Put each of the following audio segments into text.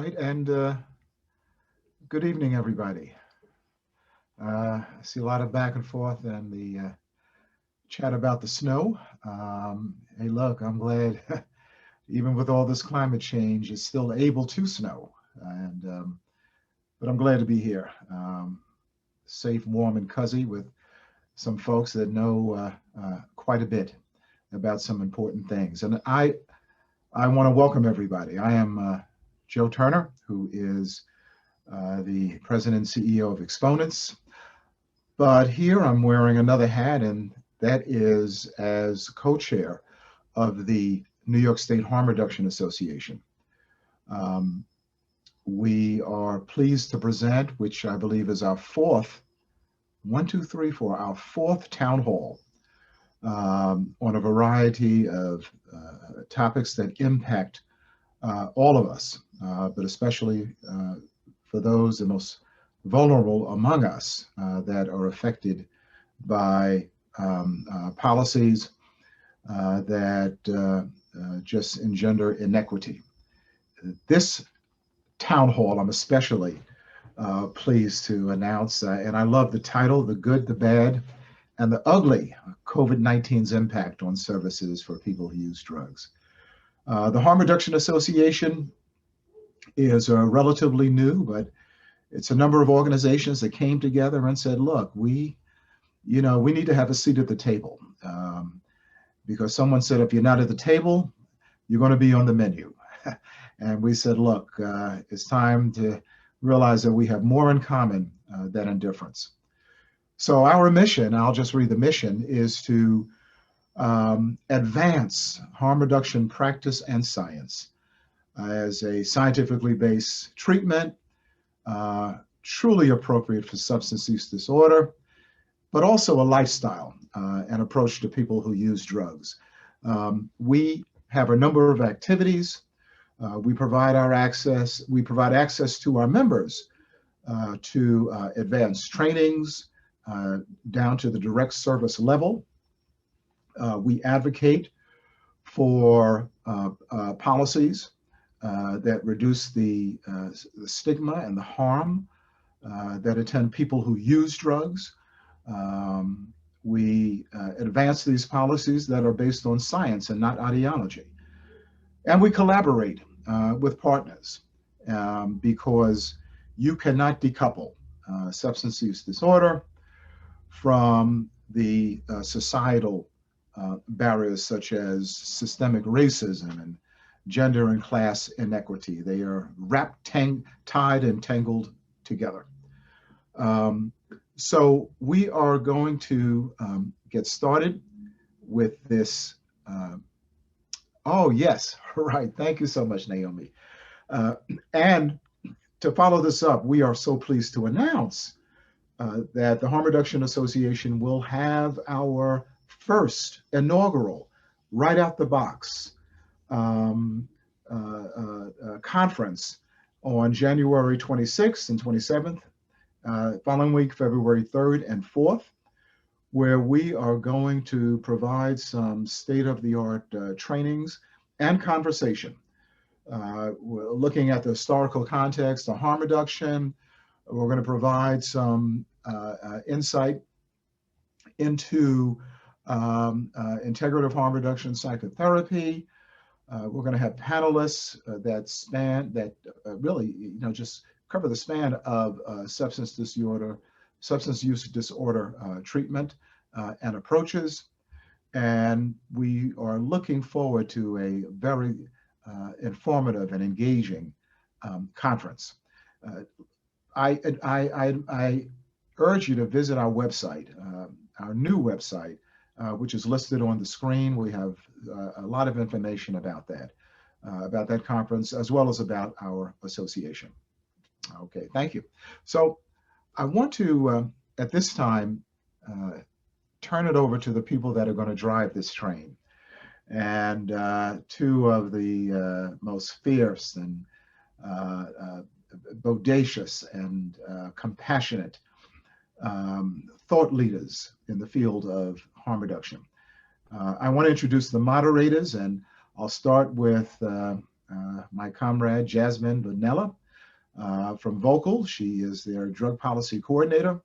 right, and good evening, everybody. I see a lot of back and forth and the chat about the snow. Hey, look, I'm glad, even with all this climate change, it's still able to snow. But I'm glad to be here, safe, warm, and cozy with some folks that know quite a bit about some important things. And I want to welcome everybody. I am Joe Turner, who is the president and CEO of Exponents. But here I'm wearing another hat, and that is as co-chair of the New York State Harm Reduction Association. We are pleased to present, which I believe is our fourth, our fourth town hall on a variety of topics that impact all of us, but especially for those the most vulnerable among us that are affected by policies that just engender inequity. This town hall, I'm especially pleased to announce, and I love the title, The Good, the Bad, and the Ugly, COVID-19's Impact on Services for People Who Use Drugs. The Harm Reduction Association is relatively new, but it's a number of organizations that came together and said, look, we need to have a seat at the table. Because someone said, if you're not at the table, you're going to be on the menu. And we said, look, it's time to realize that we have more in common than in difference. So our mission, I'll just read the mission, is to advance harm reduction practice and science as a scientifically based treatment, truly appropriate for substance use disorder, but also a lifestyle and approach to people who use drugs. We have a number of activities. We provide access to our members to advanced trainings down to the direct service level. We advocate for policies that reduce the stigma and the harm that attend people who use drugs. We advance these policies that are based on science and not ideology. And we collaborate with partners because you cannot decouple substance use disorder from the societal barriers such as systemic racism and gender and class inequity. They are wrapped, tied, and tangled together. So we are going to get started with this. Oh, yes, right. Thank you so much, Naomi. And to follow this up, we are so pleased to announce that the Harm Reduction Association will have our first inaugural, right out the box, conference on January 26th and 27th, following week, February 3rd and 4th, where we are going to provide some state-of-the-art trainings and conversation. We're looking at the historical context of harm reduction. We're going to provide some insight into integrative harm reduction psychotherapy. We're going to have panelists that really, just cover the span of substance use disorder treatment and approaches. And we are looking forward to a very informative and engaging conference. I urge you to visit our website, our new website, which is listed on the screen. We have a lot of information about that conference, as well as about our association. Okay, thank you. So I want to, at this time, turn it over to the people that are going to drive this train. And two of the most fierce and bodacious and compassionate thought leaders in the field of harm reduction. I want to introduce the moderators, and I'll start with my comrade Jasmine Vanella from Vocal. She is their drug policy coordinator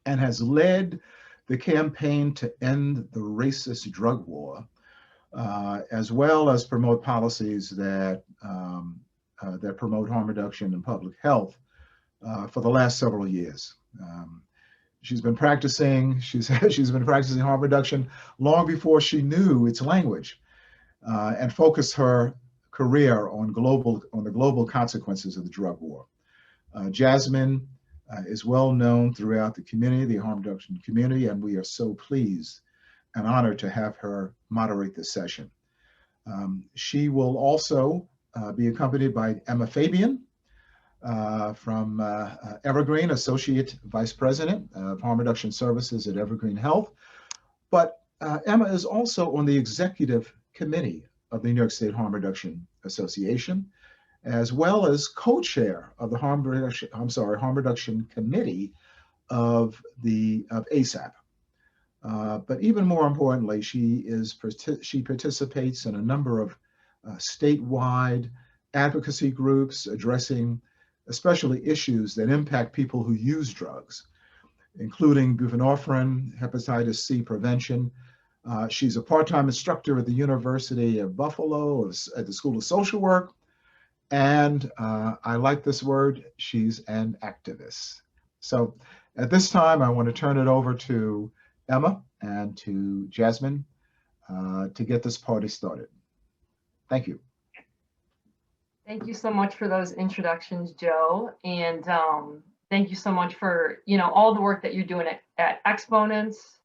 and has led the campaign to end the racist drug war, as well as promote policies that that promote harm reduction and public health for the last several years. She's been practicing harm reduction long before she knew its language, and focused her career on the global consequences of the drug war. Jasmine is well known throughout the community, the harm reduction community, and we are so pleased and honored to have her moderate this session. She will also be accompanied by Emma Fabian from Evergreen, Associate Vice President of Harm Reduction Services at Evergreen Health. But Emma is also on the executive committee of the New York State Harm Reduction Association, as well as co-chair of the Harm Reduction Committee of ASAP. But even more importantly, she participates in a number of statewide advocacy groups addressing especially issues that impact people who use drugs, including buprenorphine, hepatitis C prevention. She's a part-time instructor at the University of Buffalo at the School of Social Work. And I like this word, she's an activist. So at this time, I want to turn it over to Emma and to Jasmine to get this party started. Thank you. Thank you so much for those introductions, Joe. And thank you so much for, all the work that you're doing at Exponents,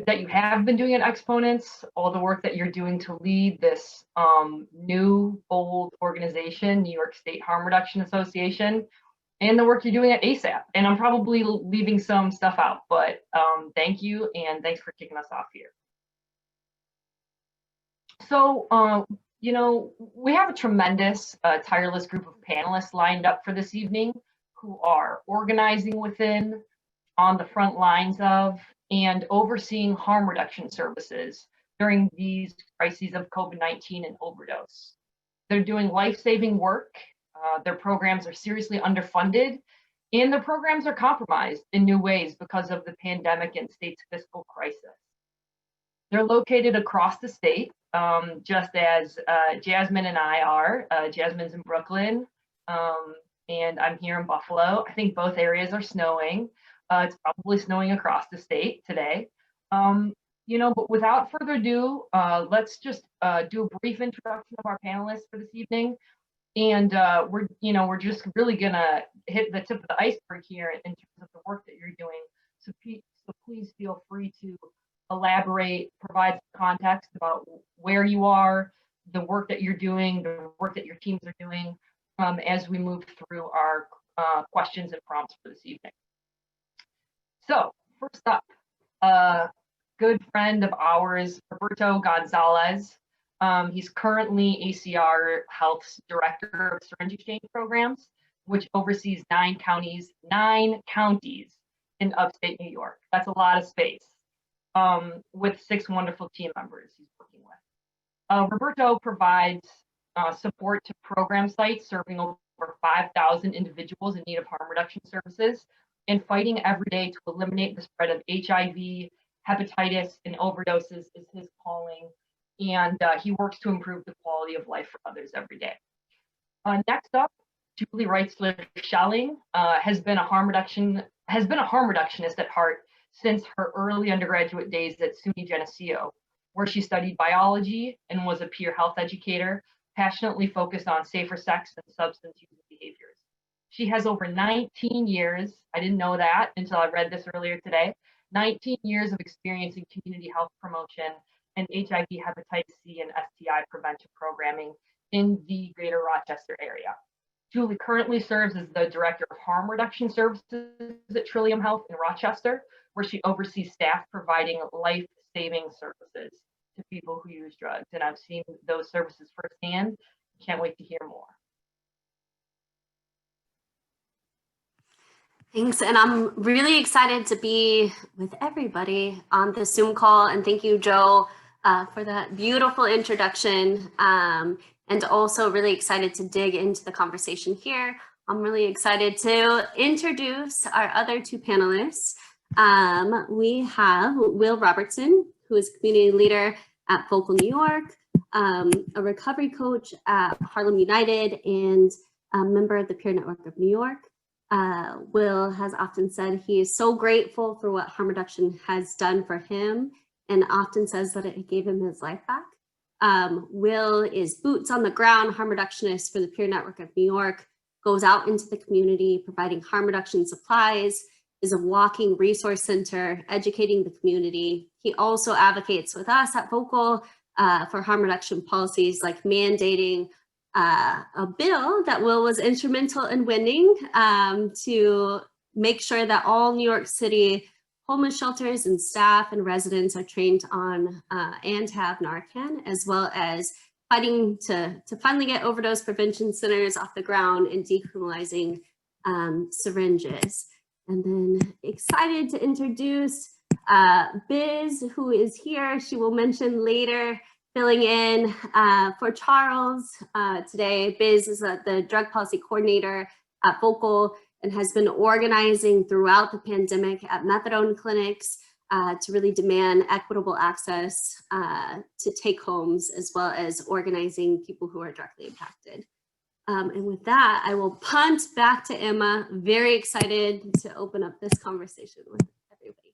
that you have been doing at Exponents, all the work that you're doing to lead this new, bold organization, New York State Harm Reduction Association, and the work you're doing at ASAP. And I'm probably leaving some stuff out, but thank you, and thanks for kicking us off here. So, we have a tremendous, tireless group of panelists lined up for this evening who are organizing within, on the front lines of, and overseeing harm reduction services during these crises of COVID-19 and overdose. They're doing life-saving work. Their programs are seriously underfunded, and their programs are compromised in new ways because of the pandemic and state's fiscal crisis. They're located across the state, just as Jasmine and I are. Jasmine's in Brooklyn, and I'm here in Buffalo. I think both areas are snowing. It's probably snowing across the state today. But without further ado, let's just do a brief introduction of our panelists for this evening. And we're just really gonna hit the tip of the iceberg here in terms of the work that you're doing. So please feel free to elaborate, provide some context about where you are, the work that you're doing, the work that your teams are doing, as we move through our questions and prompts for this evening. So first up, a good friend of ours, Roberto Gonzalez. He's currently ACR Health's Director of Syringe Exchange Programs, which oversees 9 counties in upstate New York. That's a lot of space, with 6 wonderful team members he's working with. Roberto provides support to program sites serving over 5,000 individuals in need of harm reduction services and fighting every day to eliminate the spread of HIV, hepatitis, and overdoses is his calling. And he works to improve the quality of life for others every day. Next up, Julie Reitzler-Schelling has been a harm reductionist at heart since her early undergraduate days at SUNY Geneseo, where she studied biology and was a peer health educator, passionately focused on safer sex and substance use behaviors. She has over 19 years, I didn't know that until I read this earlier today, 19 years of experience in community health promotion and HIV, hepatitis C, and STI prevention programming in the greater Rochester area. Julie currently serves as the Director of Harm Reduction Services at Trillium Health in Rochester, where she oversees staff providing life-saving services to people who use drugs. And I've seen those services firsthand. Can't wait to hear more. Thanks, and I'm really excited to be with everybody on this Zoom call. And thank you, Joe, for that beautiful introduction. And and also really excited to dig into the conversation here. I'm really excited to introduce our other two panelists. We have Will Robertson, who is community leader at Focal New York, a recovery coach at Harlem United, and a member of the Peer Network of New York. Will has often said he is so grateful for what harm reduction has done for him, and often says that it gave him his life back. Will is boots on the ground harm reductionist for the Peer Network of New York, goes out into the community providing harm reduction supplies, is a walking resource center, educating the community. He also advocates with us at Focal for harm reduction policies like mandating a bill that Will was instrumental in winning to make sure that all New York City homeless shelters and staff and residents are trained on and have Narcan, as well as fighting to finally get overdose prevention centers off the ground and decriminalizing syringes. And then excited to introduce Biz, who is here. She will mention later, filling in for Charles today. Biz is the drug policy coordinator at Focal and has been organizing throughout the pandemic at methadone clinics to really demand equitable access to take homes, as well as organizing people who are directly impacted. And with that, I will punt back to Emma. Very excited to open up this conversation with everybody.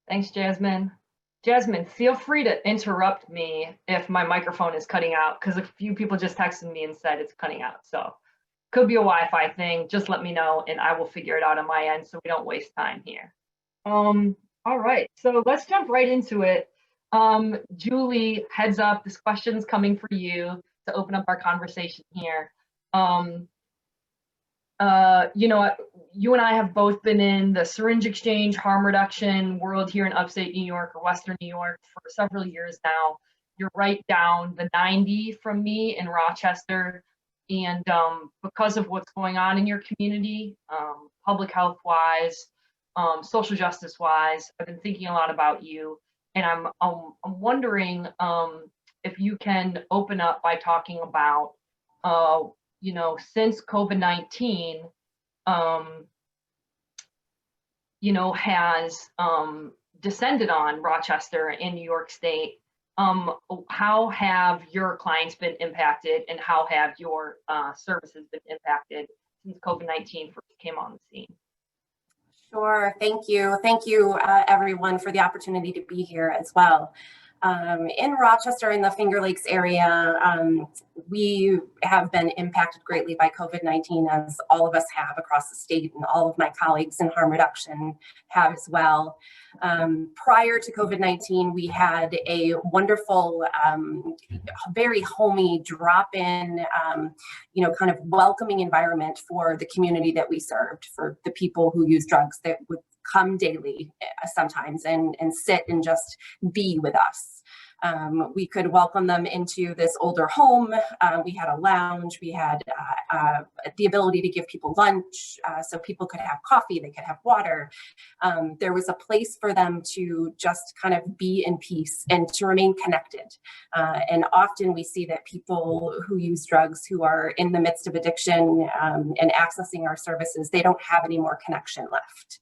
Thanks, Jasmine. Jasmine, feel free to interrupt me if my microphone is cutting out, because a few people just texted me and said it's cutting out. So could be a Wi-Fi thing. Just let me know and I will figure it out on my end so we don't waste time here. All right, so let's jump right into it. Julie, heads up, this question's coming for you to open up our conversation here. You know, you and I have both been in the syringe exchange harm reduction world here in upstate New York or Western New York for several years now. You're right down the 90 from me in Rochester. And because of what's going on in your community, public health wise, social justice wise, I've been thinking a lot about you. And I'm wondering if you can open up by talking about, you know, since COVID-19, you know, has descended on Rochester and New York State, how have your clients been impacted and how have your services been impacted since COVID-19 first came on the scene? Sure, thank you. Thank you, everyone, for the opportunity to be here as well. In Rochester, in the Finger Lakes area, we have been impacted greatly by COVID-19, as all of us have across the state, and all of my colleagues in harm reduction have as well. Prior to COVID-19, we had a wonderful, very homey drop-in, you know, kind of welcoming environment for the community that we served, for the people who use drugs that would come daily sometimes and sit and just be with us. We could welcome them into this older home. We had a lounge. We had the ability to give people lunch so people could have coffee, they could have water. There was a place for them to just kind of be in peace and to remain connected. And often we see that people who use drugs, who are in the midst of addiction and accessing our services, they don't have any more connection left.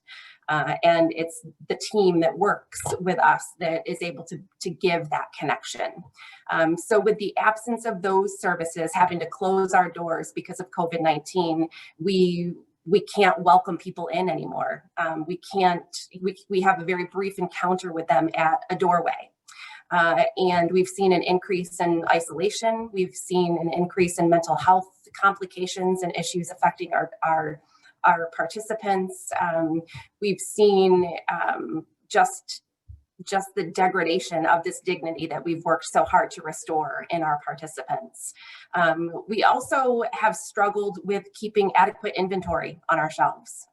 And it's the team that works with us that is able to give that connection. So with the absence of those services, having to close our doors because of COVID-19, we can't welcome people in anymore. We have a very brief encounter with them at a doorway. And we've seen an increase in isolation. We've seen an increase in mental health complications and issues affecting our participants. We've seen just the degradation of this dignity that we've worked so hard to restore in our participants. We also have struggled with keeping adequate inventory on our shelves.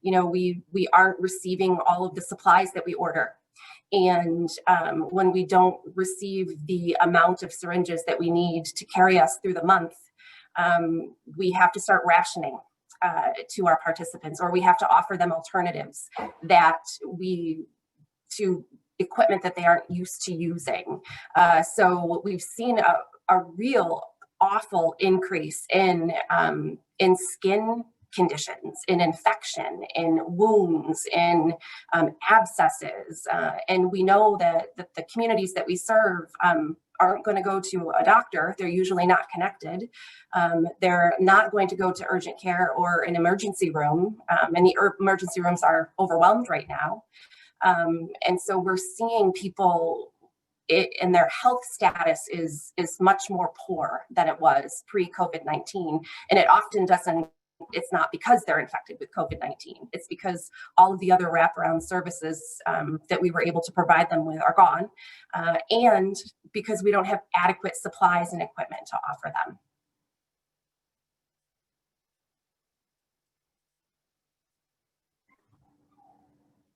You know, we aren't receiving all of the supplies that we order. And when we don't receive the amount of syringes that we need to carry us through the month, we have to start rationing to our participants, or we have to offer them alternatives that equipment that they aren't used to using. So we've seen a real awful increase in skin conditions, in infection, in wounds, in abscesses. And we know that the communities that we serve aren't going to go to a doctor. They're usually not connected. They're not going to go to urgent care or an emergency room. And the emergency rooms are overwhelmed right now. And so we're seeing people and their health status is much more poor than it was pre-COVID-19. And it often doesn't, it's not because they're infected with COVID-19. It's because all of the other wraparound services that we were able to provide them with are gone. And because we don't have adequate supplies and equipment to offer them.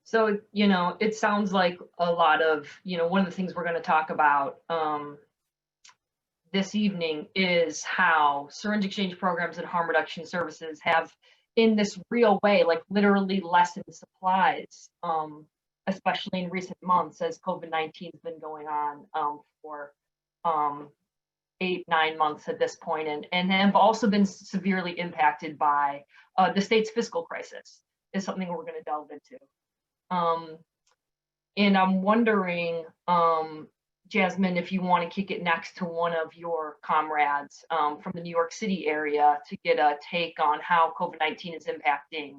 So, you know, it sounds like a lot of, you know, one of the things we're going to talk about this evening is how syringe exchange programs and harm reduction services have, in this real way, like literally lessened supplies, especially in recent months as COVID-19 has been going on for 8-9 months at this point, and have also been severely impacted by the state's fiscal crisis, is something we're going to delve into. And I'm wondering, Jasmine, if you want to kick it next to one of your comrades from the New York City area to get a take on how COVID-19 is impacting,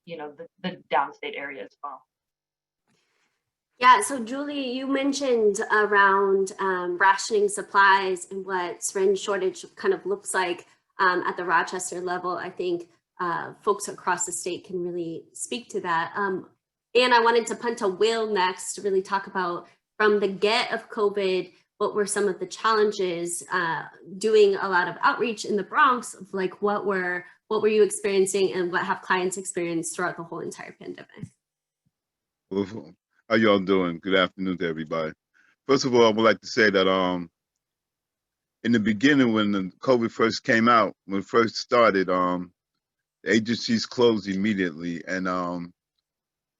you know, the downstate area as well. Yeah, so Julie, you mentioned around rationing supplies and what syringe shortage kind of looks like at the Rochester level. I think folks across the state can really speak to that. And I wanted to punt to Will next to really talk about, from the get of COVID, what were some of the challenges doing a lot of outreach in the Bronx of like, what were you experiencing and what have clients experienced throughout the whole entire pandemic? Well, how y'all doing? Good afternoon to everybody. First of all, I would like to say that in the beginning, when the COVID first came out, when it first started, the agencies closed immediately, and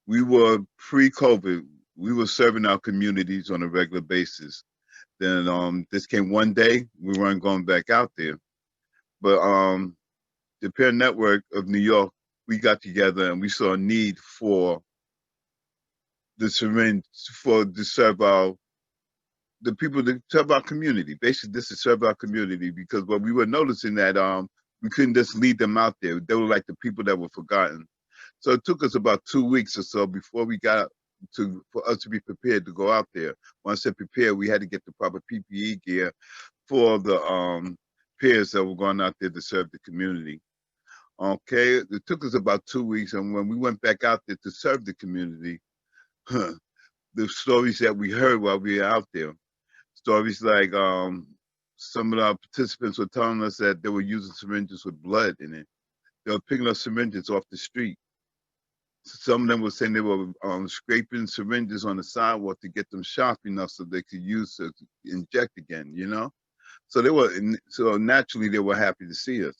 we were pre-COVID. We were serving our communities on a regular basis. Then this came one day, we weren't going back out there. But the peer network of New York, we got together and we saw a need for the syringe to serve the people to serve our community. Basically, this is serve our community, because what we were noticing that we couldn't just leave them out there. They were like the people that were forgotten. So it took us about 2 weeks or so before we got for us to be prepared to go out there. When I said prepared, we had to get the proper PPE gear for the peers that were going out there to serve the community. Okay, it took us about 2 weeks, and when we went back out there to serve the community, the stories that we heard while we were out there, stories like some of our participants were telling us that they were using syringes with blood in it. They were picking up syringes off the street. Some of them were saying they were scraping syringes on the sidewalk to get them sharp enough so they could use to inject again, you know? So naturally they were happy to see us.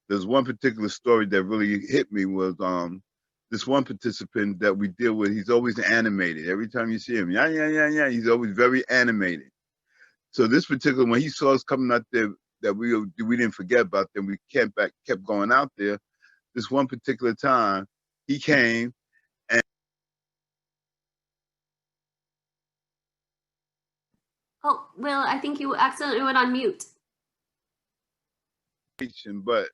There's one particular story that really hit me was this one participant that we deal with. He's always animated. Every time you see him, yeah, he's always very animated. So this particular, when he saw us coming out there, that we didn't forget about them, we kept going out there. This one particular time, he came and Oh, Will, I think you accidentally went on mute. but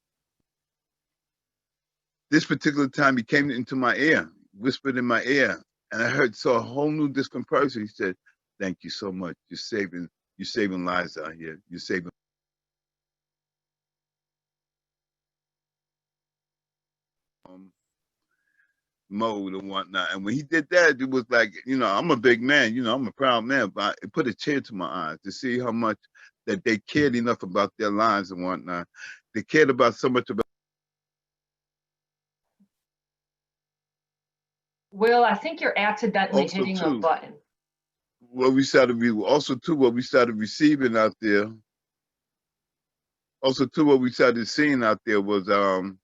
this particular time he came into my ear, whispered in my ear, and I saw a whole new different person. He said, "Thank you so much. You're saving lives out here. You're saving." Mode and whatnot. And when he did that, it was like, you know, I'm a big man, you know, I'm a proud man, but it put a tear to my eyes to see how much that they cared enough about their lives and whatnot. They cared about so much about. Will, I think you're accidentally Also, hitting a button. What we started receiving out there, what we started seeing out there was the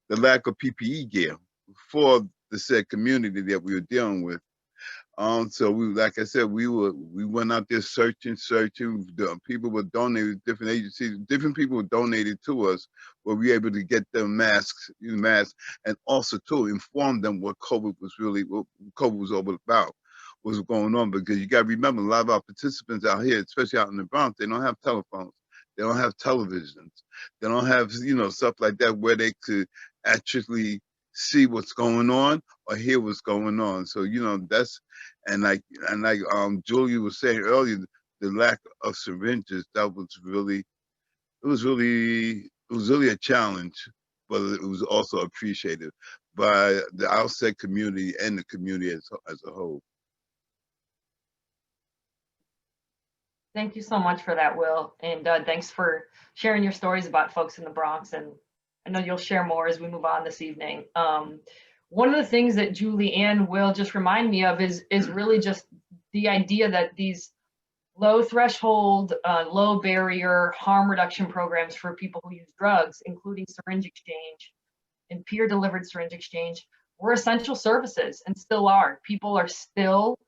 lack of PPE gear for the said community that we were dealing with. So we, like I said, we went out there searching. The people were donated, different agencies, different people donated to us, where we were able to get them masks, and also to inform them what COVID was all about, what's going on. Because you got to remember, a lot of our participants out here, especially out in the Bronx, they don't have telephones, they don't have televisions, they don't have stuff like that where they could actually see what's going on or hear what's going on. So that's, and like Julia was saying earlier, the lack of syringes, that was really a challenge, but it was also appreciated by the outside community and the community as a whole. Thank you so much for that, Will, and thanks for sharing your stories about folks in the Bronx, and I know you'll share more as we move on this evening. One of the things that Julie and Will just remind me of is really just the idea that these low threshold, low barrier harm reduction programs for people who use drugs, including syringe exchange and peer delivered syringe exchange, were essential services and still are. People are still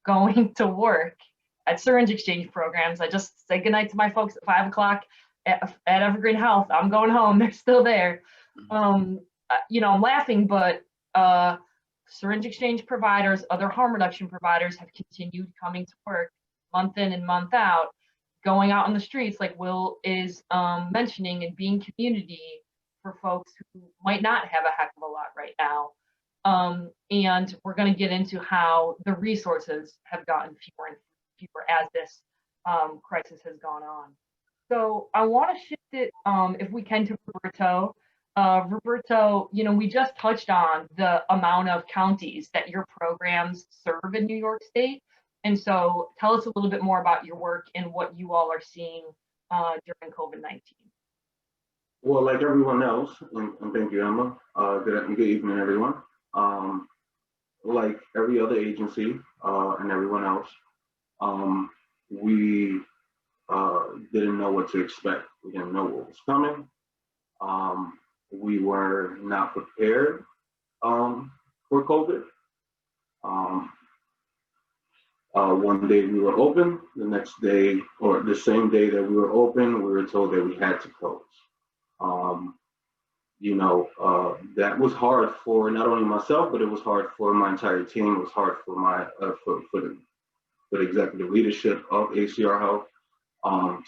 going to work at syringe exchange programs. I just say goodnight to my folks at 5 o'clock at Evergreen Health. I'm going home. They're still there. I'm laughing, but syringe exchange providers, other harm reduction providers have continued coming to work month in and month out, going out on the streets like Will is mentioning, and being community for folks who might not have a heck of a lot right now. And we're going to get into how the resources have gotten fewer and fewer as this crisis has gone on. So I want to shift it, if we can, to Roberto. Roberto, we just touched on the amount of counties that your programs serve in New York State. And so tell us a little bit more about your work and what you all are seeing during COVID-19. Well, like everyone else, and thank you, Emma. Good evening, everyone. Like every other agency and everyone else, we didn't know what to expect. We didn't know what was coming. We were not prepared for COVID. One day we were open, the next day, or the same day that we were open, we were told that we had to close. That was hard for not only myself, but it was hard for my entire team. It was hard for my for the executive leadership of ACR Health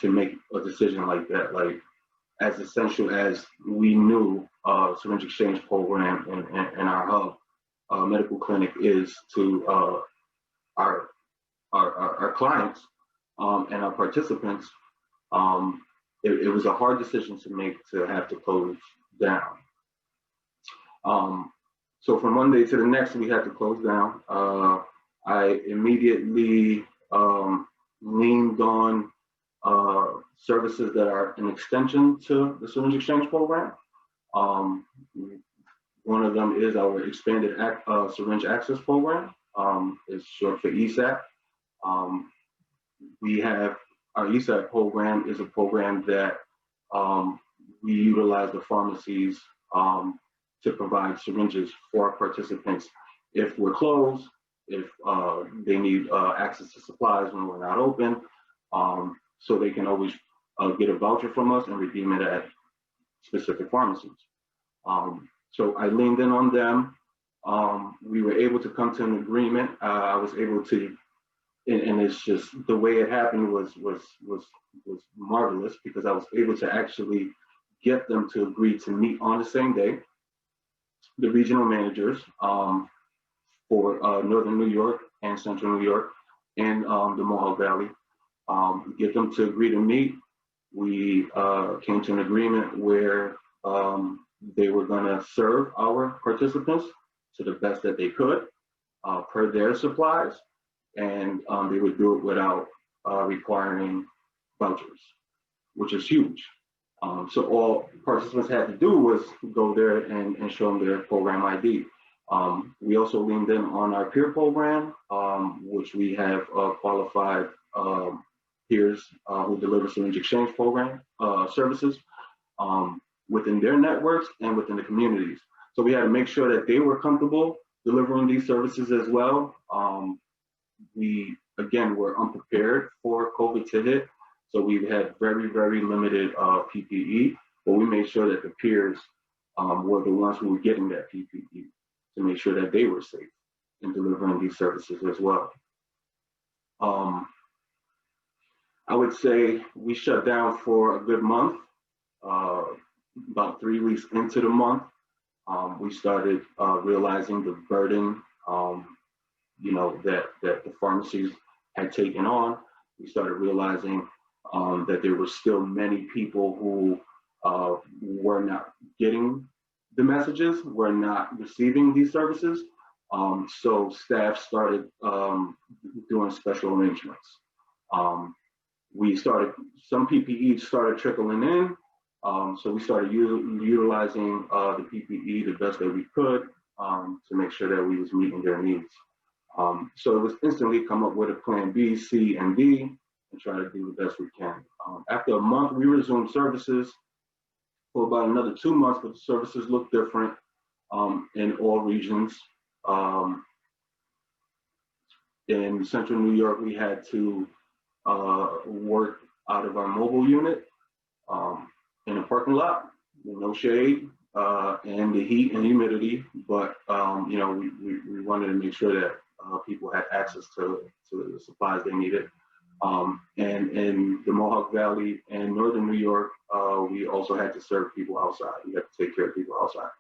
to make a decision like that. Like, as essential as we knew syringe exchange program and our hub medical clinic is to our clients and our participants, it was a hard decision to make, to have to close down. So from one day to the next, we had to close down. I immediately leaned on services that are an extension to the syringe exchange program. One of them is our expanded syringe access program. It's short for ESAP. We have our ESAP program is a program that we utilize the pharmacies to provide syringes for our participants if we're closed, if they need access to supplies when we're not open, so they can always get a voucher from us and redeem it at specific pharmacies. So I leaned in on them. We were able to come to an agreement. I was able to, and it's just the way it happened was marvelous, because I was able to actually get them to agree to meet on the same day, the regional managers for Northern New York and Central New York and the Mohawk Valley, get them to agree to meet. We came to an agreement where they were going to serve our participants to the best that they could per their supplies, and they would do it without requiring vouchers, which is huge. So all participants had to do was go there and show them their program ID. We also leaned in on our peer program, which we have qualified peers who deliver syringe exchange program services within their networks and within the communities. So we had to make sure that they were comfortable delivering these services as well. we, again, were unprepared for COVID to hit. So we had very, very limited PPE, but we made sure that the peers were the ones who were getting that PPE to make sure that they were safe in delivering these services as well. I would say we shut down for a good month. About 3 weeks into the month, we started realizing the burden, that the pharmacies had taken on. We started realizing that there were still many people who were not getting the messages, were not receiving these services. So staff started doing special arrangements. Some PPE started trickling in. So we started utilizing the PPE the best that we could to make sure that we was meeting their needs. So it was instantly come up with a plan B, C, and D, and try to do the best we can. After a month, we resumed services for about another 2 months, but the services looked different in all regions. In Central New York, we had to work out of our mobile unit in a parking lot with no shade and the heat and humidity. But we wanted to make sure that people had access to the supplies they needed. And in the Mohawk Valley and Northern New York, we also had to serve people outside. We had to take care of people outside.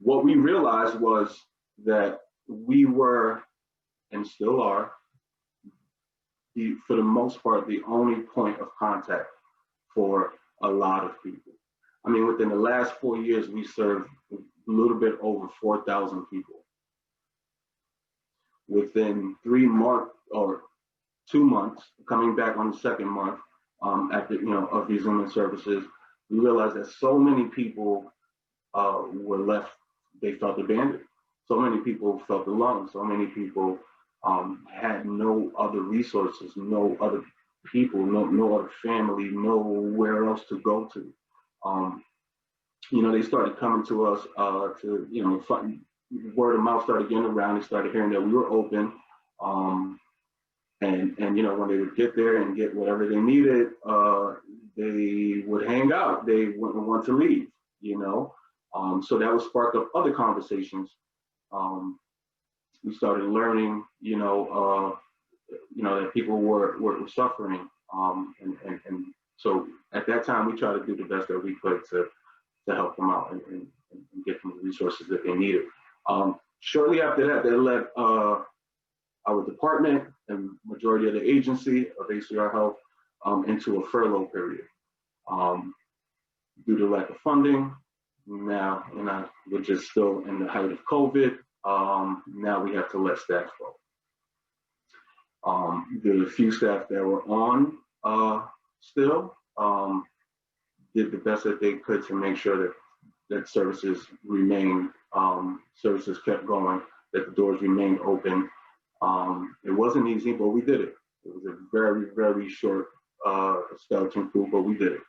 What we realized was that we were, and still are, for the most part, the only point of contact for a lot of people. I mean, within the last 4 years, we served a little bit over 4,000 people. Within 3 months or 2 months, coming back on the second month after of resuming services, we realized that so many people were left. They felt abandoned. So many people felt alone. So many people had no other resources, no other people, no other family, nowhere else to go to. They started coming to us word of mouth started getting around. They started hearing that we were open. And when they would get there and get whatever they needed, they would hang out. They wouldn't want to leave, So that would spark up other conversations. We started learning, that people were suffering. And so at that time, we tried to do the best that we could to help them out and get them the resources that they needed. Shortly after that, they led our department and majority of the agency of ACR Health into a furlough period. Due to lack of funding, now, we're just still in the height of COVID. Now we have to let staff go. The few staff that were on still did the best that they could to make sure that services remained, services kept going, that the doors remained open. It wasn't easy, but we did it. It was a very, very short skeleton crew, but we did it.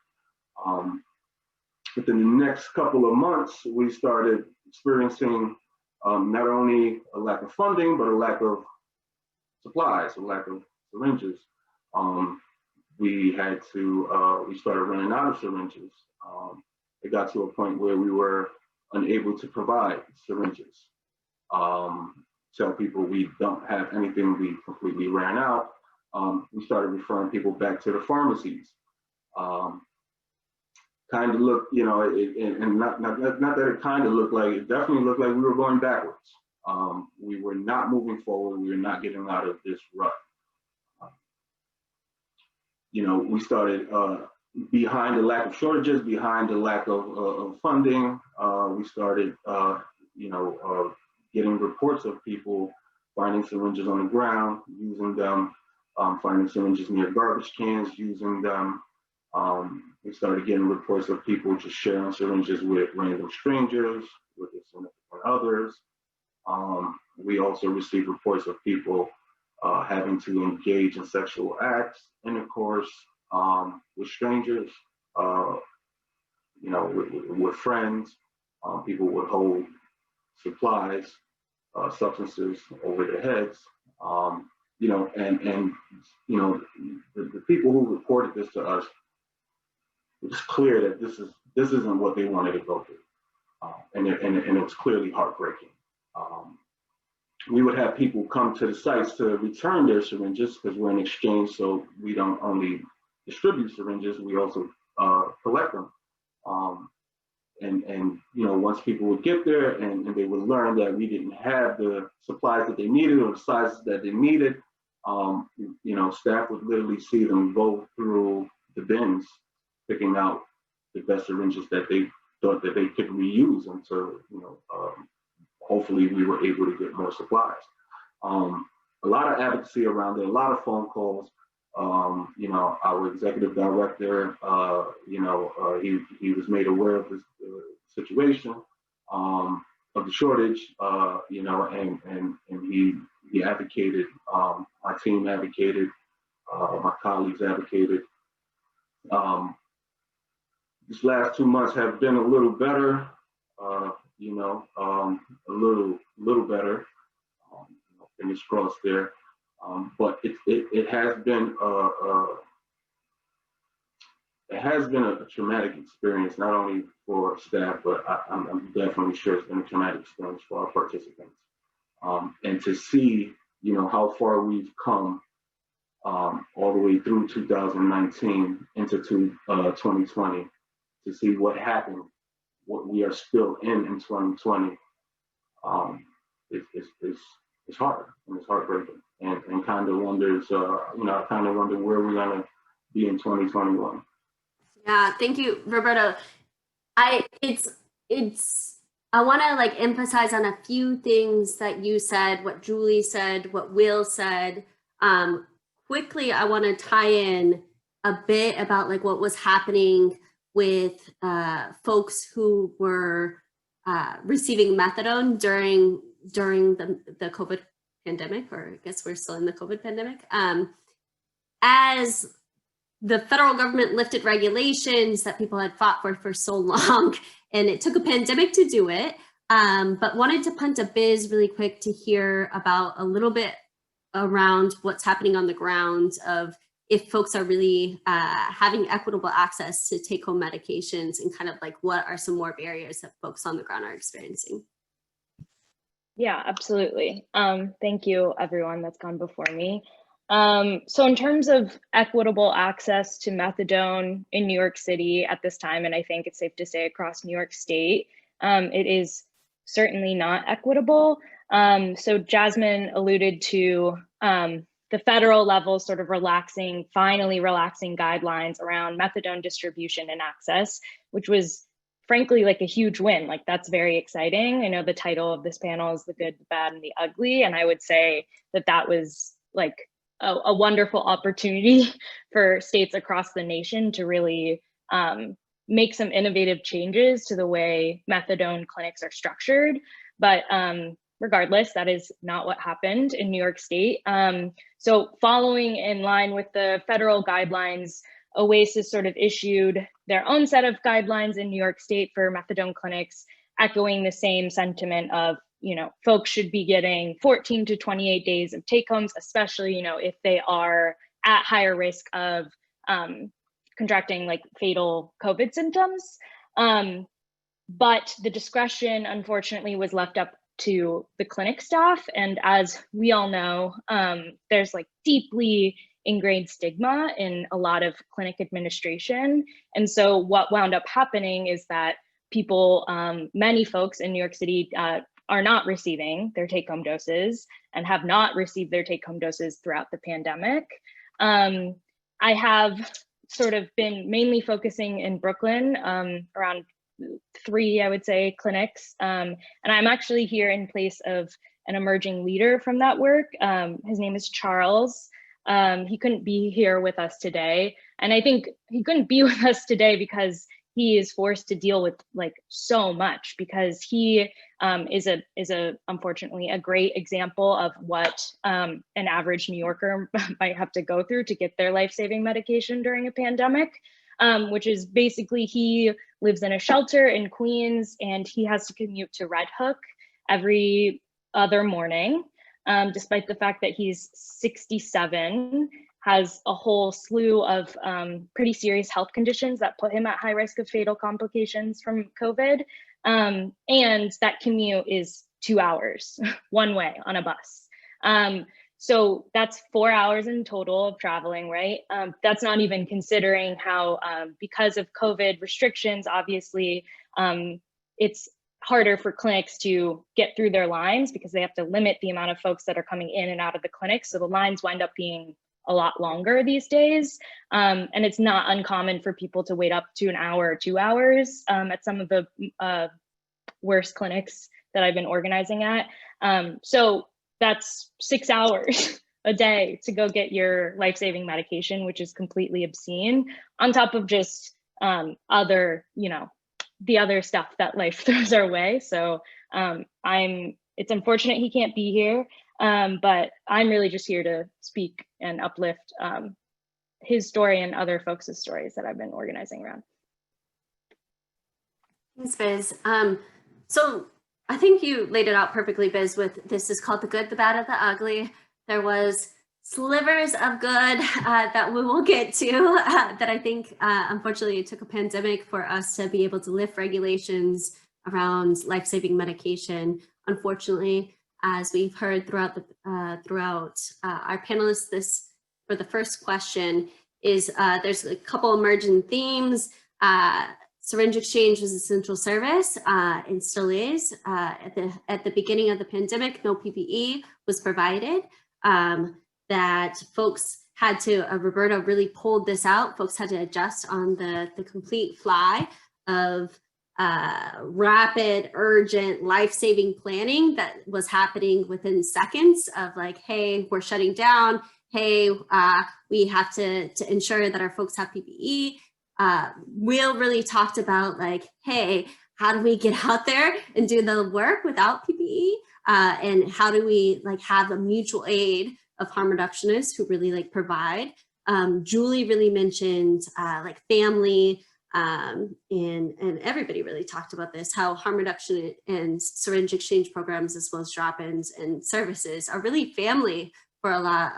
Within the next couple of months, we started experiencing not only a lack of funding, but a lack of supplies, a lack of syringes. We started running out of syringes. It got to a point where we were unable to provide syringes. Tell people we don't have anything, we completely ran out. We started referring people back to the pharmacies. Kind of looked, and not that it kind of looked like, it definitely looked like we were going backwards. We were not moving forward. We were not getting out of this rut. We started behind the lack of shortages, behind the lack of funding. We started, getting reports of people finding syringes on the ground, using them, finding syringes near garbage cans, using them. We started getting reports of people just sharing syringes with random strangers, with their significant others. We also received reports of people having to engage in sexual acts, intercourse with strangers, with friends. People would hold supplies substances over their heads. You know, and you know, the people who reported this to us, it's clear that this isn't what they wanted to go through, and it's clearly heartbreaking. We would have people come to the sites to return their syringes because we're in exchange, so we don't only distribute syringes, we also collect them. And you know, once people would get there and they would learn that we didn't have the supplies that they needed or the sizes that they needed, you know, staff would literally see them go through the bins, picking out the best syringes that they thought that they could reuse until, you know, hopefully we were able to get more supplies. A lot of advocacy around it, a lot of phone calls. You know, our executive director, you know, he was made aware of this situation, of the shortage, you know, and he advocated, my team advocated, my colleagues advocated. These last 2 months have been a little better, you know, a little better. Fingers crossed there. But it has been a traumatic experience, not only for staff, but I'm definitely sure it's been a traumatic experience for our participants. And to see, you know, how far we've come all the way through 2019 into 2020, to see what happened, what we are still in 2020, it's hard and it's heartbreaking, and kind of wonders, you know, I kind of wonder where we're gonna be in 2021. Yeah, thank you, Roberto. I want to like emphasize on a few things that you said, what Julie said, what Will said. Quickly, I want to tie in a bit about like what was happening with folks who were receiving methadone during the COVID pandemic, or I guess we're still in the COVID pandemic. As the federal government lifted regulations that people had fought for so long, and it took a pandemic to do it, but wanted to punt a biz really quick to hear about a little bit around what's happening on the ground of if folks are really having equitable access to take-home medications, and kind of like what are some more barriers that folks on the ground are experiencing. Yeah, absolutely. Thank you, everyone that's gone before me. So in terms of equitable access to methadone in New York City at this time, and I think it's safe to say across New York State, it is certainly not equitable. So Jasmine alluded to the federal level sort of finally relaxing guidelines around methadone distribution and access, which was frankly like a huge win. Like, that's very exciting. I know the title of this panel is The Good, the Bad, and the Ugly, and I would say that that was like a wonderful opportunity for states across the nation to really make some innovative changes to the way methadone clinics are structured. But regardless, that is not what happened in New York State. So following in line with the federal guidelines, Oasis sort of issued their own set of guidelines in New York State for methadone clinics, echoing the same sentiment of, you know, folks should be getting 14 to 28 days of take homes, especially, you know, if they are at higher risk of contracting like fatal COVID symptoms. But the discretion, unfortunately, was left up to the clinic staff. And as we all know, there's like deeply ingrained stigma in a lot of clinic administration. And so what wound up happening is that people, many folks in New York City are not receiving their take-home doses and have not received their take-home doses throughout the pandemic. I have sort of been mainly focusing in Brooklyn around 3, I would say, clinics. And I'm actually here in place of an emerging leader from that work. His name is Charles. He couldn't be here with us today. And I think he couldn't be with us today because he is forced to deal with like so much, because he is unfortunately a great example of what an average New Yorker might have to go through to get their life-saving medication during a pandemic, which is basically he lives in a shelter in Queens and he has to commute to Red Hook every other morning, despite the fact that he's 67, has a whole slew of pretty serious health conditions that put him at high risk of fatal complications from COVID. And that commute is 2 hours one way on a bus. So that's 4 hours in total of traveling, right? That's not even considering how, because of COVID restrictions, obviously, it's harder for clinics to get through their lines because they have to limit the amount of folks that are coming in and out of the clinic. So the lines wind up being a lot longer these days. And it's not uncommon for people to wait up to an hour or 2 hours at some of the worst clinics that I've been organizing at. So that's 6 hours a day to go get your life-saving medication, which is completely obscene, on top of just other, the other stuff that life throws our way. So it's unfortunate he can't be here, but I'm really just here to speak and uplift his story and other folks' stories that I've been organizing around. Thanks, Biz. So I think you laid it out perfectly, Biz, with this is called The Good, the Bad, and the Ugly. There was slivers of good that we will get to that I think, unfortunately, it took a pandemic for us to be able to lift regulations around life-saving medication. Unfortunately, as we've heard throughout our panelists, for the first question is there's a couple emergent themes. Syringe exchange was an essential service and still is. At the beginning of the pandemic, no PPE was provided. That folks had to, Roberto really pulled this out, folks had to adjust on the complete fly of rapid, urgent, life-saving planning that was happeing within seconds of like, hey, we're shutting down. Hey, we have to ensure that our folks have PPE. Will really talked about like, hey, how do we get out there and do the work without PPE? And how do we like have a mutual aid of harm reductionists who really like provide? Julie really mentioned like family, and everybody really talked about this, how harm reduction and syringe exchange programs, as well as drop-ins and services, are really family for a lot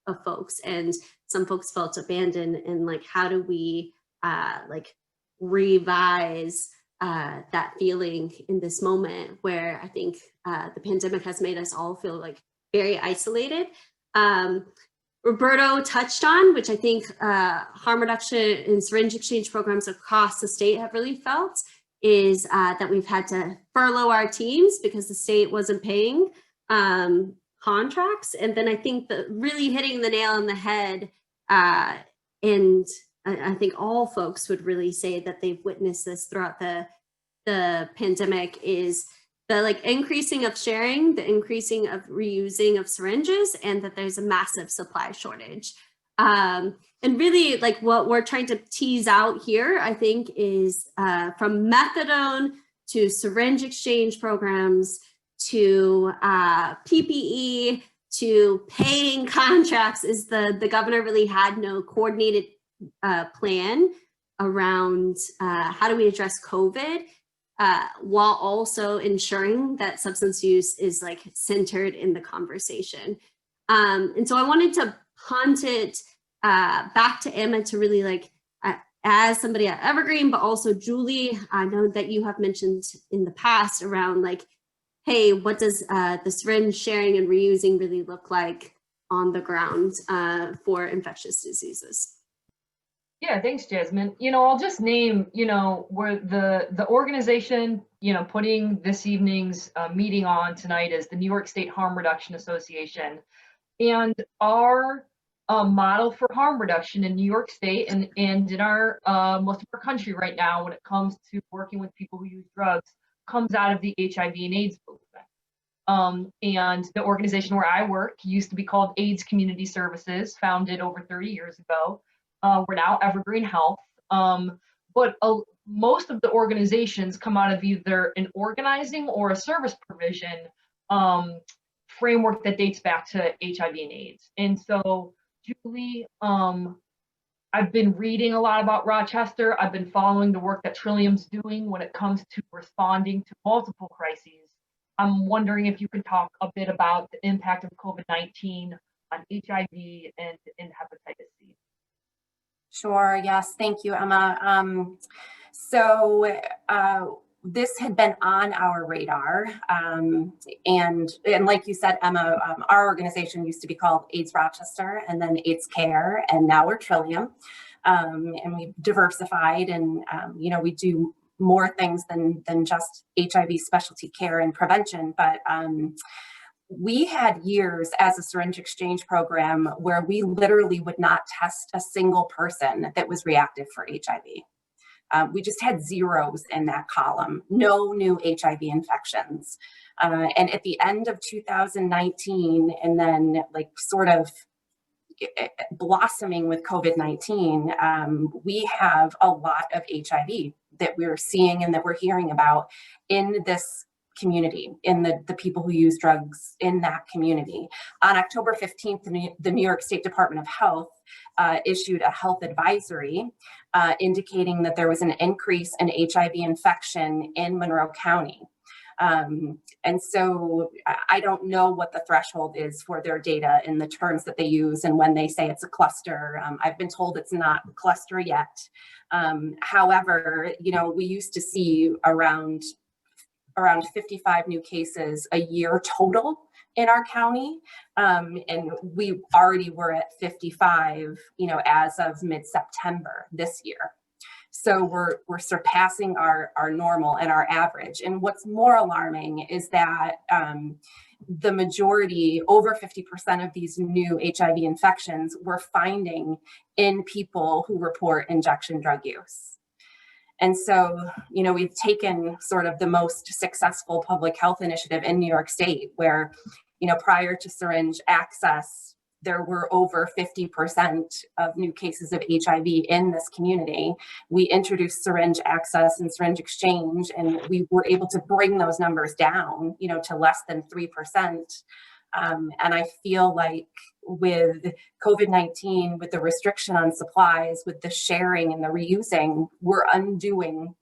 of folks. And some folks felt abandoned, and like, how do we like revise that feeling in this moment where I think the pandemic has made us all feel like very isolated. Roberto touched on, which I think harm reduction and syringe exchange programs across the state have really felt, is that we've had to furlough our teams because the state wasn't paying contracts. And then I think that really hitting the nail on the head, and I think all folks would really say that they've witnessed this throughout the pandemic, is the like increasing of sharing, the increasing of reusing of syringes, and that there's a massive supply shortage. And really like what we're trying to tease out here, I think, is from methadone to syringe exchange programs to PPE to paying contracts, is the governor really had no coordinated plan around how do we address COVID while also ensuring that substance use is like centered in the conversation. And so I wanted to punt it back to Emma to really like, as somebody at Evergreen, but also Julie, I know that you have mentioned in the past around like, hey, what does the syringe sharing and reusing really look like on the ground for infectious diseases? Yeah, thanks, Jasmine. I'll just name, where the organization, putting this evening's meeting on tonight is the New York State Harm Reduction Association. And our model for harm reduction in New York State and in our most of our country right now, when it comes to working with people who use drugs, comes out of the HIV and AIDS movement. And the organization where I work used to be called AIDS Community Services, founded over 30 years ago. We're now Evergreen Health, but most of the organizations come out of either an organizing or a service provision framework that dates back to HIV and AIDS. And so, Julie, I've been reading a lot about Rochester. I've been following the work that Trillium's doing when it comes to responding to multiple crises I'm wondering if you could talk a bit about the impact of COVID-19 on HIV and hepatitis C. Sure. Yes. Thank you, Emma. This had been on our radar, and like you said, Emma, our organization used to be called AIDS Rochester, and then AIDS Care, and now we're Trillium, and we've diversified, and we do more things than just HIV specialty care and prevention, but we had years as a syringe exchange program where we literally would not test a single person that was reactive for HIV. We just had zeros in that column, no new HIV infections. And at the end of 2019, and then like sort of blossoming with COVID-19, we have a lot of HIV that we're seeing and that we're hearing about in this community, in the people who use drugs in that community. On October 15th, the New York State Department of Health issued a health advisory indicating that there was an increase in HIV infection in Monroe County. And so I don't know what the threshold is for their data in the terms that they use and when they say it's a cluster. I've been told it's not a cluster yet. However, we used to see around 55 new cases a year total in our county. And we already were at 55, as of mid-September this year. So we're surpassing our normal and our average. And what's more alarming is that the majority, over 50% of these new HIV infections, we're finding in people who report injection drug use. And so, we've taken sort of the most successful public health initiative in New York State where, prior to syringe access, there were over 50% of new cases of HIV in this community. We introduced syringe access and syringe exchange, and we were able to bring those numbers down, to less than 3%. And I feel like with COVID-19, with the restriction on supplies, with the sharing and the reusing, we're undoing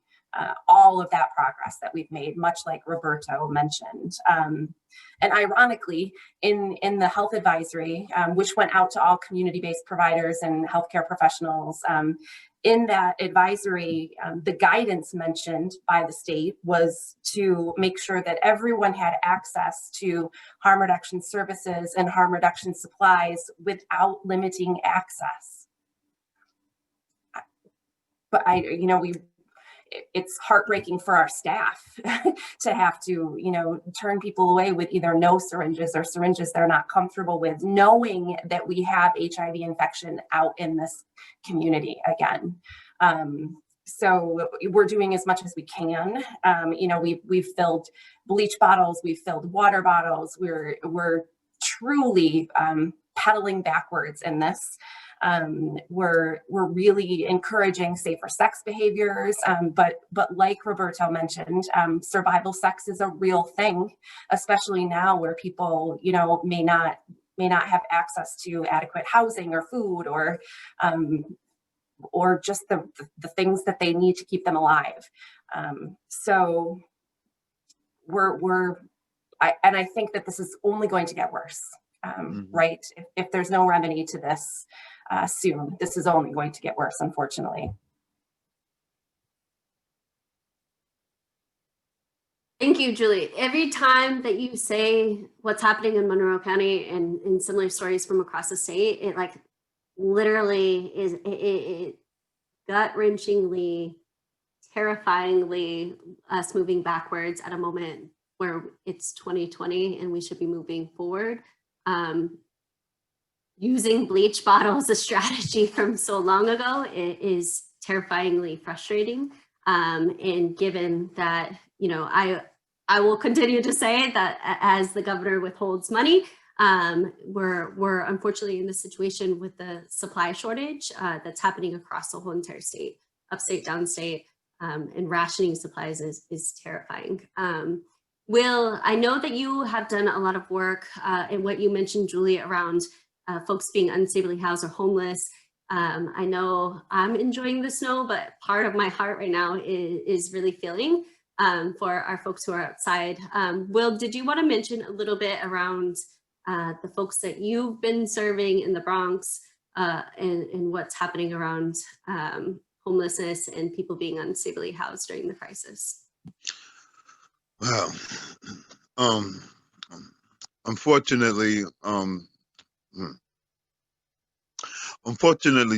all of that progress that we've made, much like Roberto mentioned. And ironically, in the health advisory, which went out to all community-based providers and healthcare professionals, in that advisory, the guidance mentioned by the state was to make sure that everyone had access to harm reduction services and harm reduction supplies without limiting access. But it's heartbreaking for our staff to have to, turn people away with either no syringes or syringes they're not comfortable with, knowing that we have HIV infection out in this community again. So we're doing as much as we can. We've filled bleach bottles, we've filled water bottles. We're truly pedaling backwards in this. We're really encouraging safer sex behaviors, but like Roberto mentioned, survival sex is a real thing, especially now where people, may not have access to adequate housing or food or just the things that they need to keep them alive. So I think that this is only going to get worse, right? If there's no remedy to this soon, this is only going to get worse, unfortunately. Thank you, Julie. Every time that you say what's happening in Monroe County and similar stories from across the state, it like literally is it gut-wrenchingly, terrifyingly us moving backwards at a moment where it's 2020 and we should be moving forward. Using bleach bottles, a strategy from so long ago, it is terrifyingly frustrating. And given that, I will continue to say that as the governor withholds money, we're unfortunately in this situation with the supply shortage that's happening across the whole entire state, upstate, downstate, and rationing supplies is terrifying. Will, I know that you have done a lot of work in what you mentioned, Julie, around folks being unstably housed or homeless. I know I'm enjoying the snow, but part of my heart right now is really feeling for our folks who are outside. Will, did you want to mention a little bit around the folks that you've been serving in the Bronx and what's happening around homelessness and people being unstably housed during the crisis? Well, unfortunately,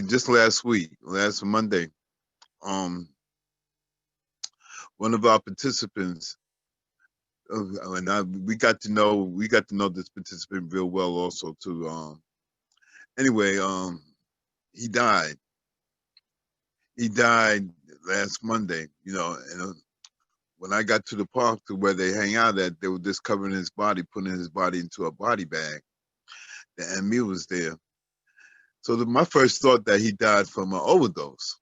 just last Monday, one of our participants, we got to know this participant real well also too. Anyway, he died. He died last Monday, and when I got to the park to where they hang out at, they were just covering his body, putting his body into a body bag. The ME was there. So my first thought that he died from an overdose,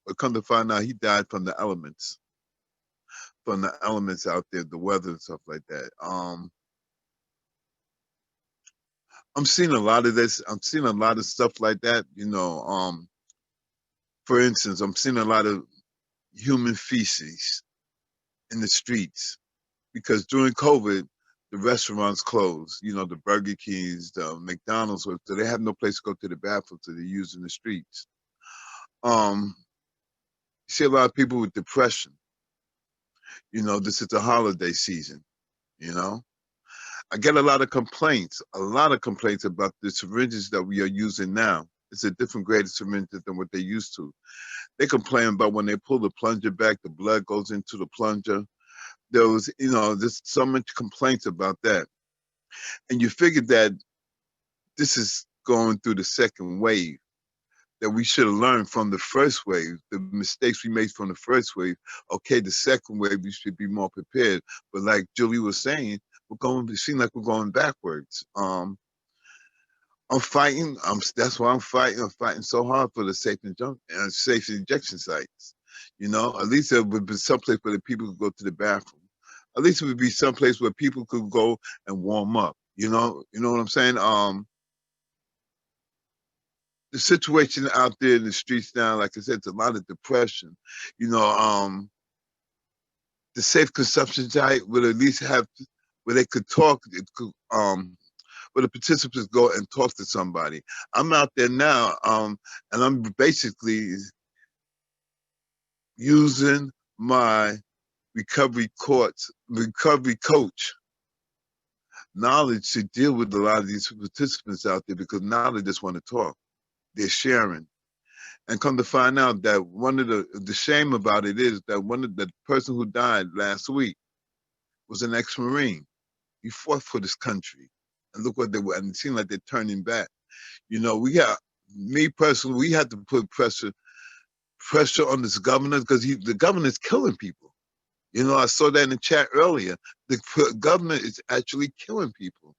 but come to find out he died from the elements out there, the weather and stuff like that. I'm seeing a lot of this. I'm seeing a lot of stuff like that. For instance, I'm seeing a lot of human feces in the streets because during COVID, the restaurants closed. The Burger Kings, the McDonald's, so they have no place to go to the bathroom, so they're using the streets. You see a lot of people with depression. This is the holiday season. I get a lot of complaints about the syringes that we are using now. It's a different grade of syringe than what they used to. They complain about when they pull the plunger back, the blood goes into the plunger. There's so much complaints about that. And you figure that this is going through the second wave, that we should have learned from the first wave, the mistakes we made from the first wave. Okay, the second wave, we should be more prepared. But like Julie was saying, it seems like we're going backwards. I'm fighting. That's why I'm fighting. I'm fighting so hard for the safe injection sites. At least there would be someplace where the people could go to the bathroom. At least it would be someplace where people could go and warm up. You know what I'm saying? The situation out there in the streets now, like I said, it's a lot of depression. The safe consumption site would at least have where they could talk. Where the participants go and talk to somebody. I'm out there now, and I'm basically using my recovery coach knowledge to deal with a lot of these participants out there, because now they just want to talk. They're sharing. And come to find out that one of the shame about it is that the person who died last week was an ex-Marine. He fought for this country. And look what they were, and it seemed like they're turning back. Me personally, we had to put pressure on this governor, because the governor's killing people. I saw that in the chat earlier. The government is actually killing people.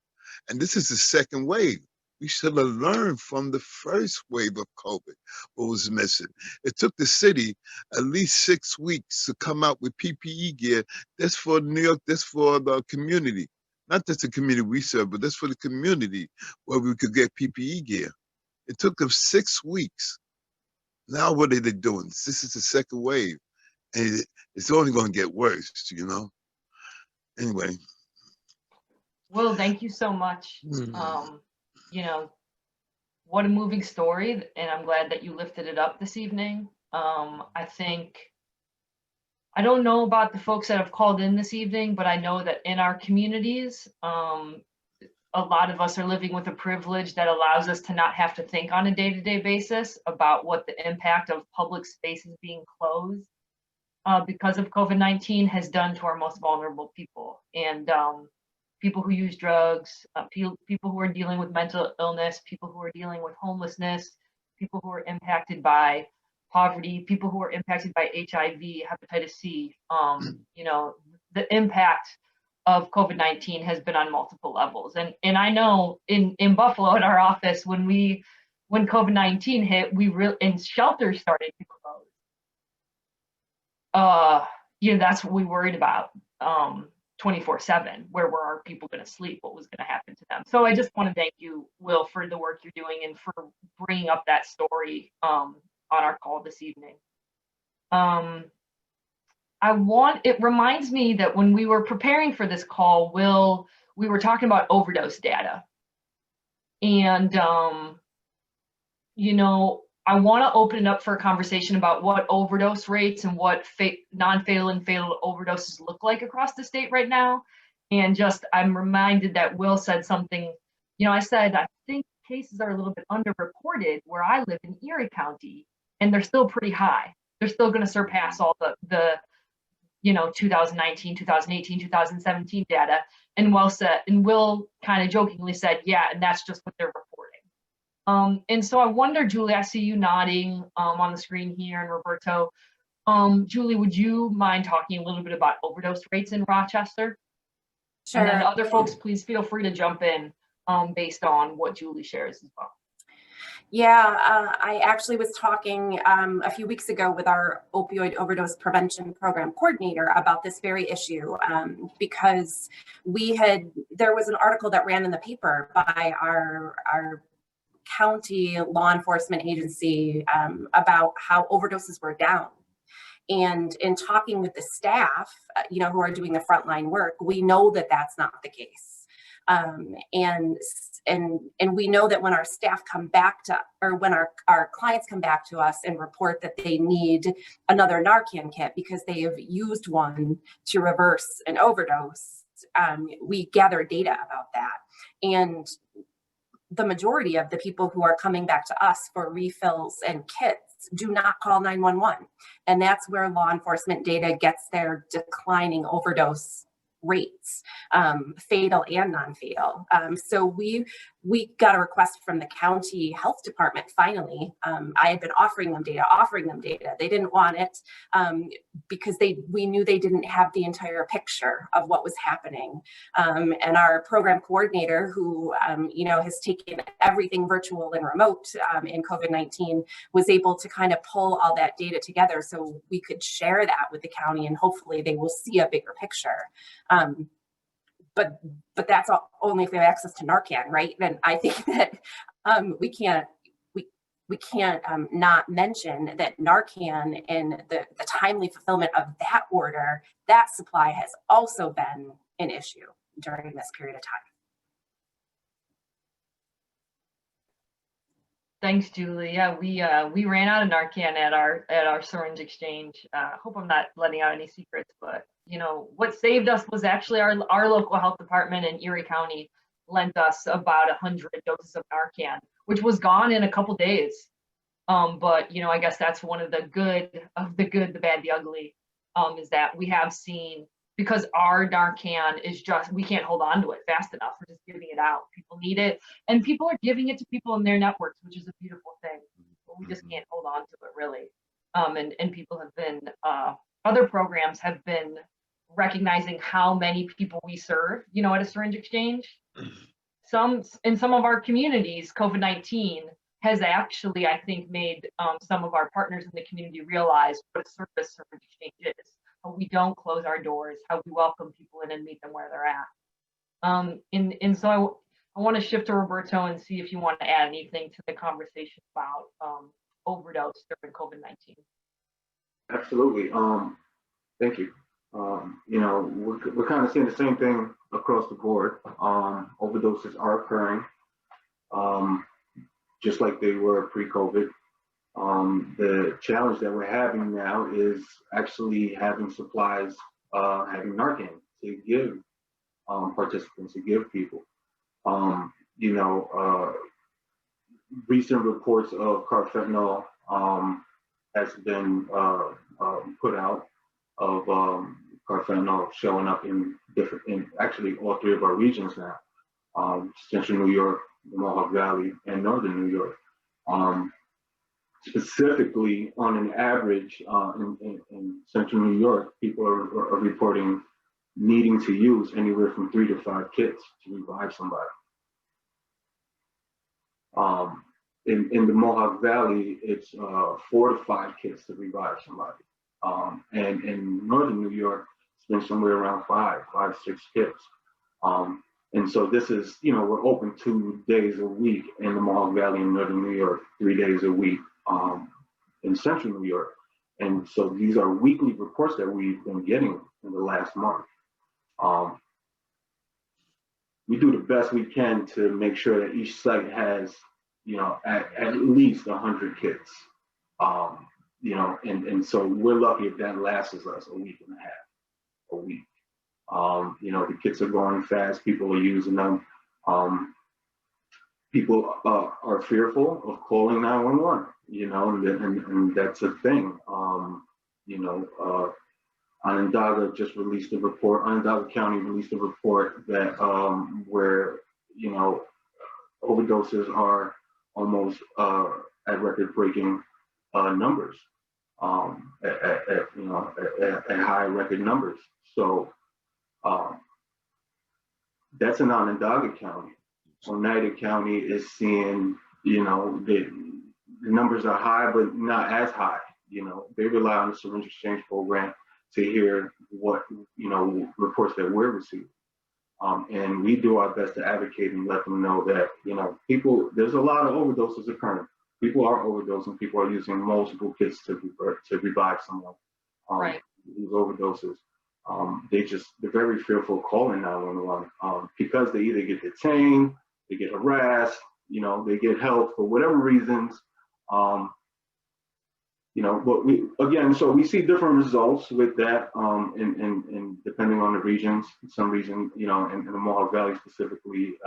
And this is the second wave. We should have learned from the first wave of COVID what was missing. It took the city at least 6 weeks to come out with PPE gear. That's for New York, that's for the community. Not just the community we serve, but that's for the community where we could get PPE gear. It took them 6 weeks. Now what are they doing? This is the second wave. And it's only going to get worse, Anyway. Will, thank you so much. What a moving story, and I'm glad that you lifted it up this evening. I don't know about the folks that have called in this evening, but I know that in our communities, a lot of us are living with a privilege that allows us to not have to think on a day-to-day basis about what the impact of public spaces being closed because of COVID-19 has done to our most vulnerable people. And people who use drugs, people who are dealing with mental illness, people who are dealing with homelessness, people who are impacted by poverty, people who are impacted by HIV, hepatitis C. The impact of COVID-19 has been on multiple levels. And I know in Buffalo at our office, when COVID-19 hit, and shelters started to close. That's what we worried about 24/7. Where were our people going to sleep? What was going to happen to them? So I just want to thank you, Will, for the work you're doing and for bringing up that story on our call this evening. it reminds me that when we were preparing for this call, we were talking about overdose data. And, you know, I want to open it up for a conversation about what overdose rates and what non-fatal and fatal overdoses look like across the state right now. And just, I'm reminded that Will said something, you know, I said, I think cases are a little bit underreported where I live in Erie County, and they're still pretty high. They're still going to surpass all the you know, 2019, 2018, 2017 data. And Will kind of jokingly said, yeah, and that's just what they're reporting. And so I wonder, Julie, I see you nodding on the screen here, and Roberto. Julie, would you mind talking a little bit about overdose rates in Rochester? Sure. And then other folks, please feel free to jump in based on what Julie shares as well. Yeah, I actually was talking a few weeks ago with our opioid overdose prevention program coordinator about this very issue because there was an article that ran in the paper by our county law enforcement agency about how overdoses were down. And in talking with the staff, you know, who are doing the frontline work, we know that that's not the case. And we know that when our staff come back to, or when our clients come back to us and report that they need another Narcan kit because they have used one to reverse an overdose, we gather data about that. And the majority of the people who are coming back to us for refills and kits do not call 911. And that's where law enforcement data gets their declining overdose rates, fatal and non-fatal. So we got a request from the county health department. Finally, I had been offering them data. They didn't want it because we knew they didn't have the entire picture of what was happening. And our program coordinator, who you know, has taken everything virtual and remote in COVID-19, was able to kind of pull all that data together so we could share that with the county, and hopefully they will see a bigger picture. But that's only if they have access to Narcan, right? And I think that we can't not mention that Narcan and the timely fulfillment of that order, that supply has also been an issue during this period of time. Thanks, Julie. Yeah, we ran out of Narcan at our syringe exchange. Hope I'm not letting out any secrets, but you know, what saved us was actually our local health department in Erie County lent us about 100 doses of Narcan, which was gone in a couple days. But you know, I guess that's one of the good, the bad, the ugly, is that we have seen, because our Narcan is just, we can't hold on to it fast enough. We're just giving it out. People need it, and people are giving it to people in their networks, which is a beautiful thing. But we just can't hold on to it really. And people have been, other programs have been recognizing how many people we serve, you know, at a syringe exchange. In some of our communities, COVID-19 has actually, I think, made some of our partners in the community realize what a service syringe exchange is. How we don't close our doors, how we welcome people in and meet them where they're at. And so I want to shift to Roberto and see if you want to add anything to the conversation about overdose during COVID-19. Absolutely. Thank you. You know, we're kind of seeing the same thing across the board. Overdoses are occurring, just like they were pre-COVID. The challenge that we're having now is actually having supplies, having Narcan to give participants, to give people. You know, recent reports of carfentanil has been put out of carfentanil showing up in actually all three of our regions now, Central New York, the Mohawk Valley, and Northern New York. Specifically, on an average, in Central New York, people are reporting needing to use anywhere from 3 to 5 kits to revive somebody. In the Mohawk Valley, it's 4 to 5 kits to revive somebody. And in Northern New York, it's been somewhere around 5, 6 kits. And so this is, you know, we're open 2 days a week in the Mohawk Valley in Northern New York, 3 days a week in Central New York. And so these are weekly reports that we've been getting in the last month. We do the best we can to make sure that each site has, at least 100 kits. And so we're lucky if that lasts us a week and a half, a week. The kits are going fast, people are using them. People are fearful of calling 911, and that's a thing. Onondaga just released a report, Onondaga County released a report that where, overdoses are almost at record-breaking numbers, at high record numbers. So that's in Onondaga County. Oneida County is seeing, the numbers are high, but not as high. They rely on the syringe exchange program to hear what, reports that we're receiving. And we do our best to advocate and let them know that, people, there's a lot of overdoses occurring. People are overdosing, people are using multiple kits to revive someone. Right. These overdoses. They're very fearful calling 911 because they either get detained, they get harassed, they get help for whatever reasons. But so we see different results with that, and depending on the regions. Some regions, in the Mohawk Valley specifically,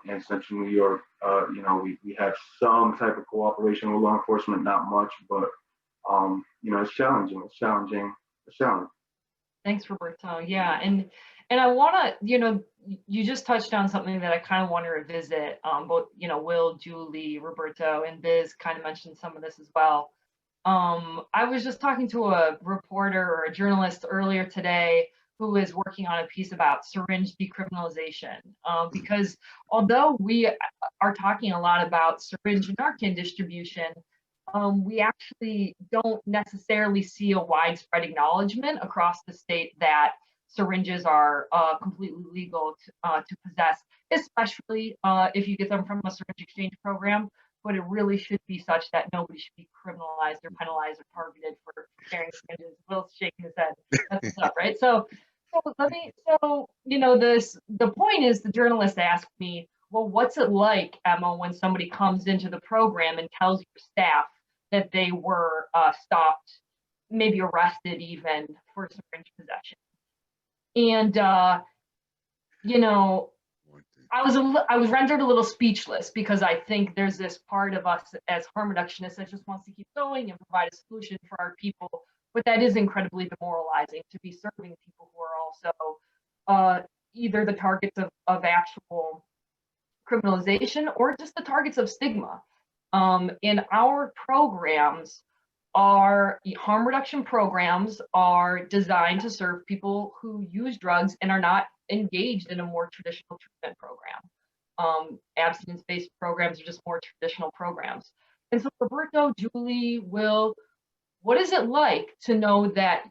and Central New York, we have some type of cooperation with law enforcement, not much, but it's challenging. It's challenging. Thanks, Roberto. Yeah, and I want to, you just touched on something that I kind of want to revisit. Both, Will, Julie, Roberto, and Biz kind of mentioned some of this as well. I was just talking to a reporter or a journalist earlier today who is working on a piece about syringe decriminalization, because although we are talking a lot about syringe and Narcan distribution, we actually don't necessarily see a widespread acknowledgement across the state that syringes are completely legal to possess, especially if you get them from a syringe exchange program. But it really should be such that nobody should be criminalized or penalized or targeted for carrying syringes. Will's shaking his head. That's what's up, right? So the point is, the journalist asked me, well, what's it like, Emma, when somebody comes into the program and tells your staff that they were stopped, maybe arrested even, for syringe possession? And I was rendered a little speechless, because I think there's this part of us as harm reductionists that just wants to keep going and provide a solution for our people, but that is incredibly demoralizing to be serving people who are also either the targets of actual criminalization or just the targets of stigma. And our programs, our harm reduction programs, are designed to serve people who use drugs and are not engaged in a more traditional treatment program. Abstinence-based programs are just more traditional programs. And so, Roberto, Julie, Will, what is it like to know that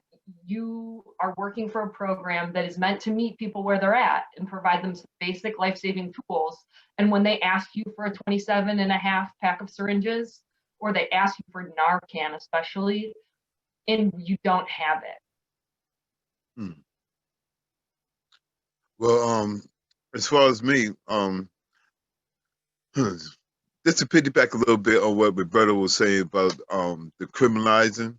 you are working for a program that is meant to meet people where they're at and provide them some basic life-saving tools, and when they ask you for a 27.5 pack of syringes, or they ask you for Narcan especially, and you don't have it? Well, as far as me, just to piggyback a little bit on what Roberto was saying about the criminalizing,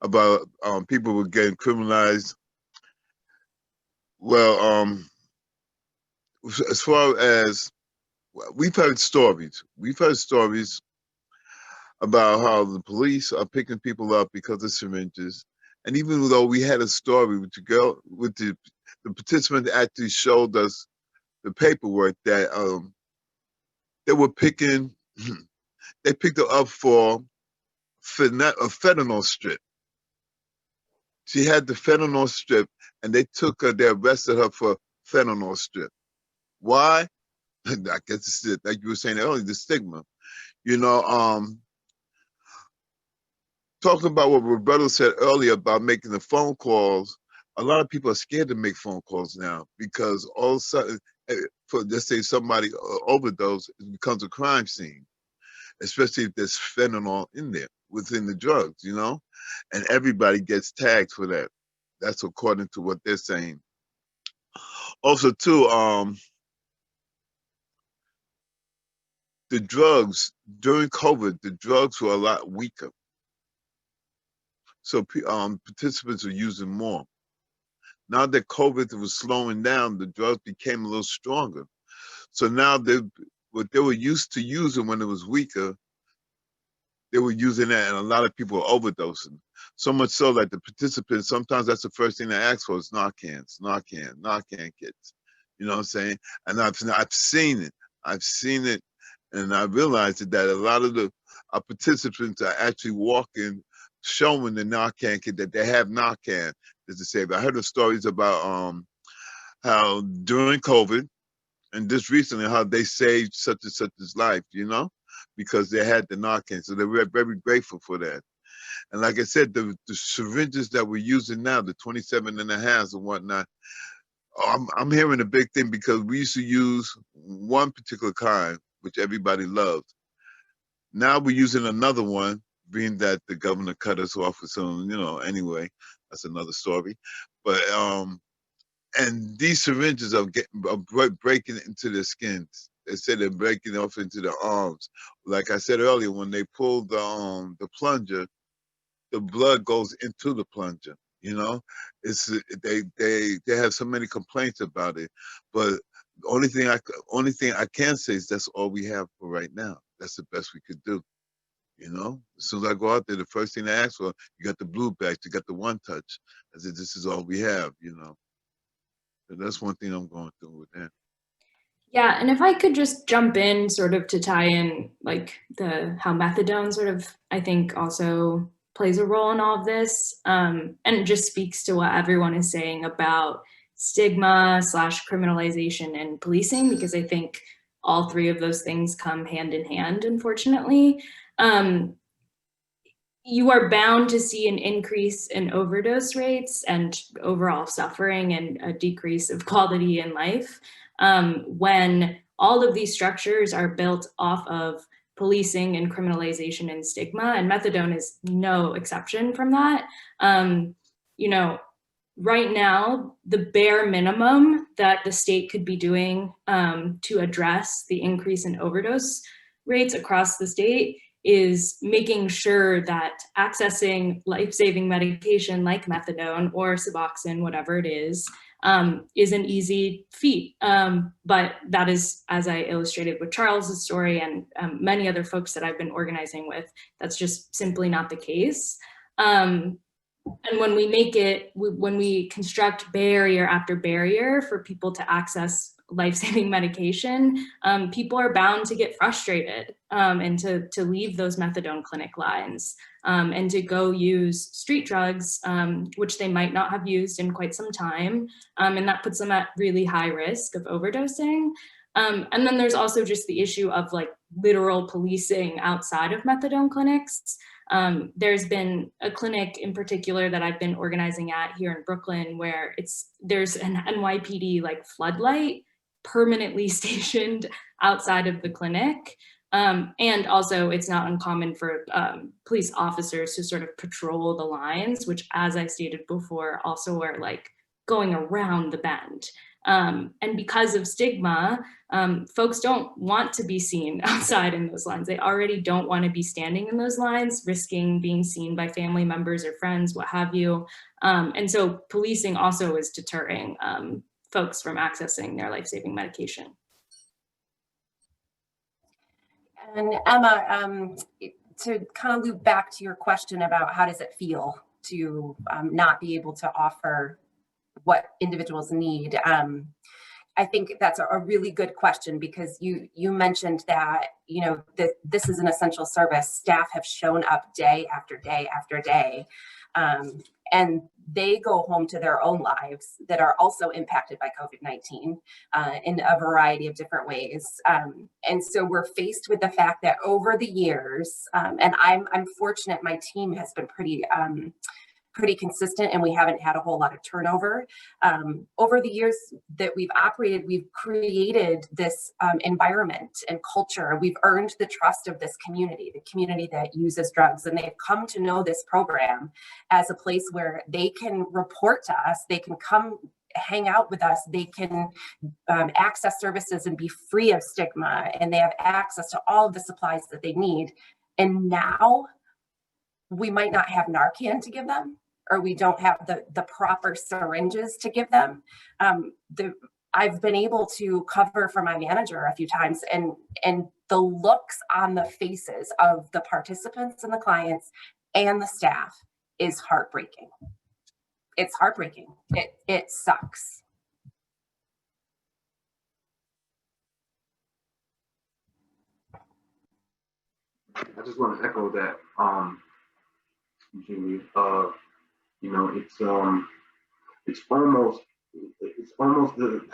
about people were getting criminalized. Well, as far as, we've heard stories about how the police are picking people up because of syringes. And even though we had a story with the girl, with the participant actually showed us the paperwork that they were picking, they picked her up for a fentanyl strip. She had the fentanyl strip, and they took her, they arrested her for fentanyl strip. Why? I guess it's like you were saying earlier, the stigma. Talking about what Roberto said earlier about making the phone calls, a lot of people are scared to make phone calls now, because all of a sudden, for let's say somebody overdose, it becomes a crime scene, especially if there's fentanyl in there. within the drugs, you know, and everybody gets tagged for that. That's according to what they're saying. Also, too, the drugs during COVID, the drugs were a lot weaker, so participants are using more. Now that COVID was slowing down, the drugs became a little stronger. So now what they were used to using when it was weaker, they were using that, and a lot of people were overdosing. So much so that the participants, sometimes that's the first thing they ask for is Narcan kits. You know what I'm saying? And I've seen it. I've seen it, and I realized that a lot of our participants are actually walking, showing the Narcan kit, that they have Narcan as to save. I heard the stories about how during COVID, and just recently, how they saved such and such's life, you know, because they had the Narcan. So they were very grateful for that. And like I said, the syringes that we're using now, the 27.5s and whatnot, I'm hearing a big thing, because we used to use one particular kind, which everybody loved. Now we're using another one, being that the governor cut us off with some, you know, anyway, that's another story. But, and these syringes are breaking into their skins. They said they're breaking off into their arms. Like I said earlier, when they pull the plunger, the blood goes into the plunger. You know, it's they have so many complaints about it. But the only thing I can say is that's all we have for right now. That's the best we could do. You know, as soon as I go out there, the first thing they ask for, you got the blue bags, you got the one touch. I said, this is all we have. You know. That's one thing I'm going through with that. Yeah, and if I could just jump in sort of to tie in like how methadone sort of, I think, also plays a role in all of this, and it just speaks to what everyone is saying about stigma / criminalization and policing, because I think all three of those things come hand in hand, unfortunately. You are bound to see an increase in overdose rates and overall suffering and a decrease of quality in life when all of these structures are built off of policing and criminalization and stigma, and methadone is no exception from that. You know, right now, the bare minimum that the state could be doing to address the increase in overdose rates across the state is making sure that accessing life-saving medication like methadone or Suboxone, whatever it is an easy feat. But that is, as I illustrated with Charles's story and many other folks that I've been organizing with, that's just simply not the case. And when when we construct barrier after barrier for people to access life-saving medication, people are bound to get frustrated and to leave those methadone clinic lines and to go use street drugs, which they might not have used in quite some time. And that puts them at really high risk of overdosing. And then there's also just the issue of like literal policing outside of methadone clinics. There's been a clinic in particular that I've been organizing at here in Brooklyn where there's an NYPD like floodlight permanently stationed outside of the clinic. And also it's not uncommon for police officers to sort of patrol the lines, which, as I stated before, also are like going around the bend. And because of stigma, folks don't want to be seen outside in those lines. They already don't want to be standing in those lines, risking being seen by family members or friends, what have you. And so policing also is deterring folks from accessing their life-saving medication. And Emma, to kind of loop back to your question about how does it feel to not be able to offer what individuals need, I think that's a really good question, because you mentioned that, you know, this is an essential service. Staff have shown up day after day after day, and they go home to their own lives that are also impacted by COVID-19 in a variety of different ways. And so we're faced with the fact that over the years, and I'm fortunate, my team has been pretty pretty consistent, and we haven't had a whole lot of turnover. Over the years that we've operated, we've created this environment and culture. We've earned the trust of this community, the community that uses drugs, and they've come to know this program as a place where they can report to us, they can come hang out with us, they can access services and be free of stigma, and they have access to all of the supplies that they need. And now we might not have Narcan to give them, or we don't have the proper syringes to give them. I've been able to cover for my manager a few times, and the looks on the faces of the participants and the clients and the staff is heartbreaking. It's heartbreaking. It sucks. I just want to echo that, Julie. You know, it's almost the,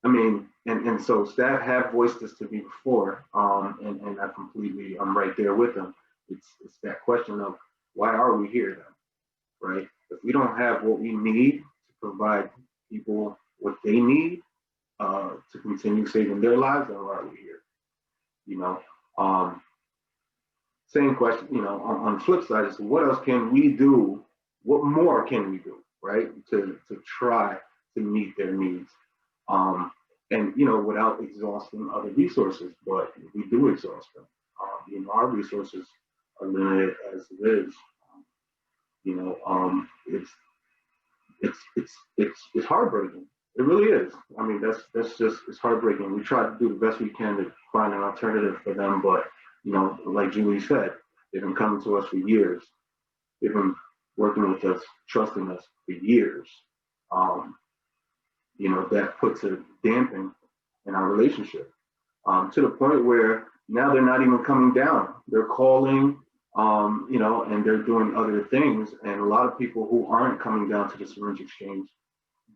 I mean, and so staff have voiced this to me before, and I'm right there with them. It's that question of, why are we here then, right? If we don't have what we need to provide people what they need to continue saving their lives, then why are we here? You know, same question, you know, on the flip side is, what else can we do? What more can we do, right? To try to meet their needs. And, you know, without exhausting other resources, but we do exhaust them. You know, our resources are limited as it is. You know, it's heartbreaking. It really is. I mean, that's just, it's heartbreaking. We try to do the best we can to find an alternative for them, but, you know, like Julie said, they've been coming to us for years. They've been working with us, trusting us for years. You know, that puts a damping in our relationship, to the point where now they're not even coming down. They're calling, you know, and they're doing other things. And a lot of people who aren't coming down to the syringe exchange,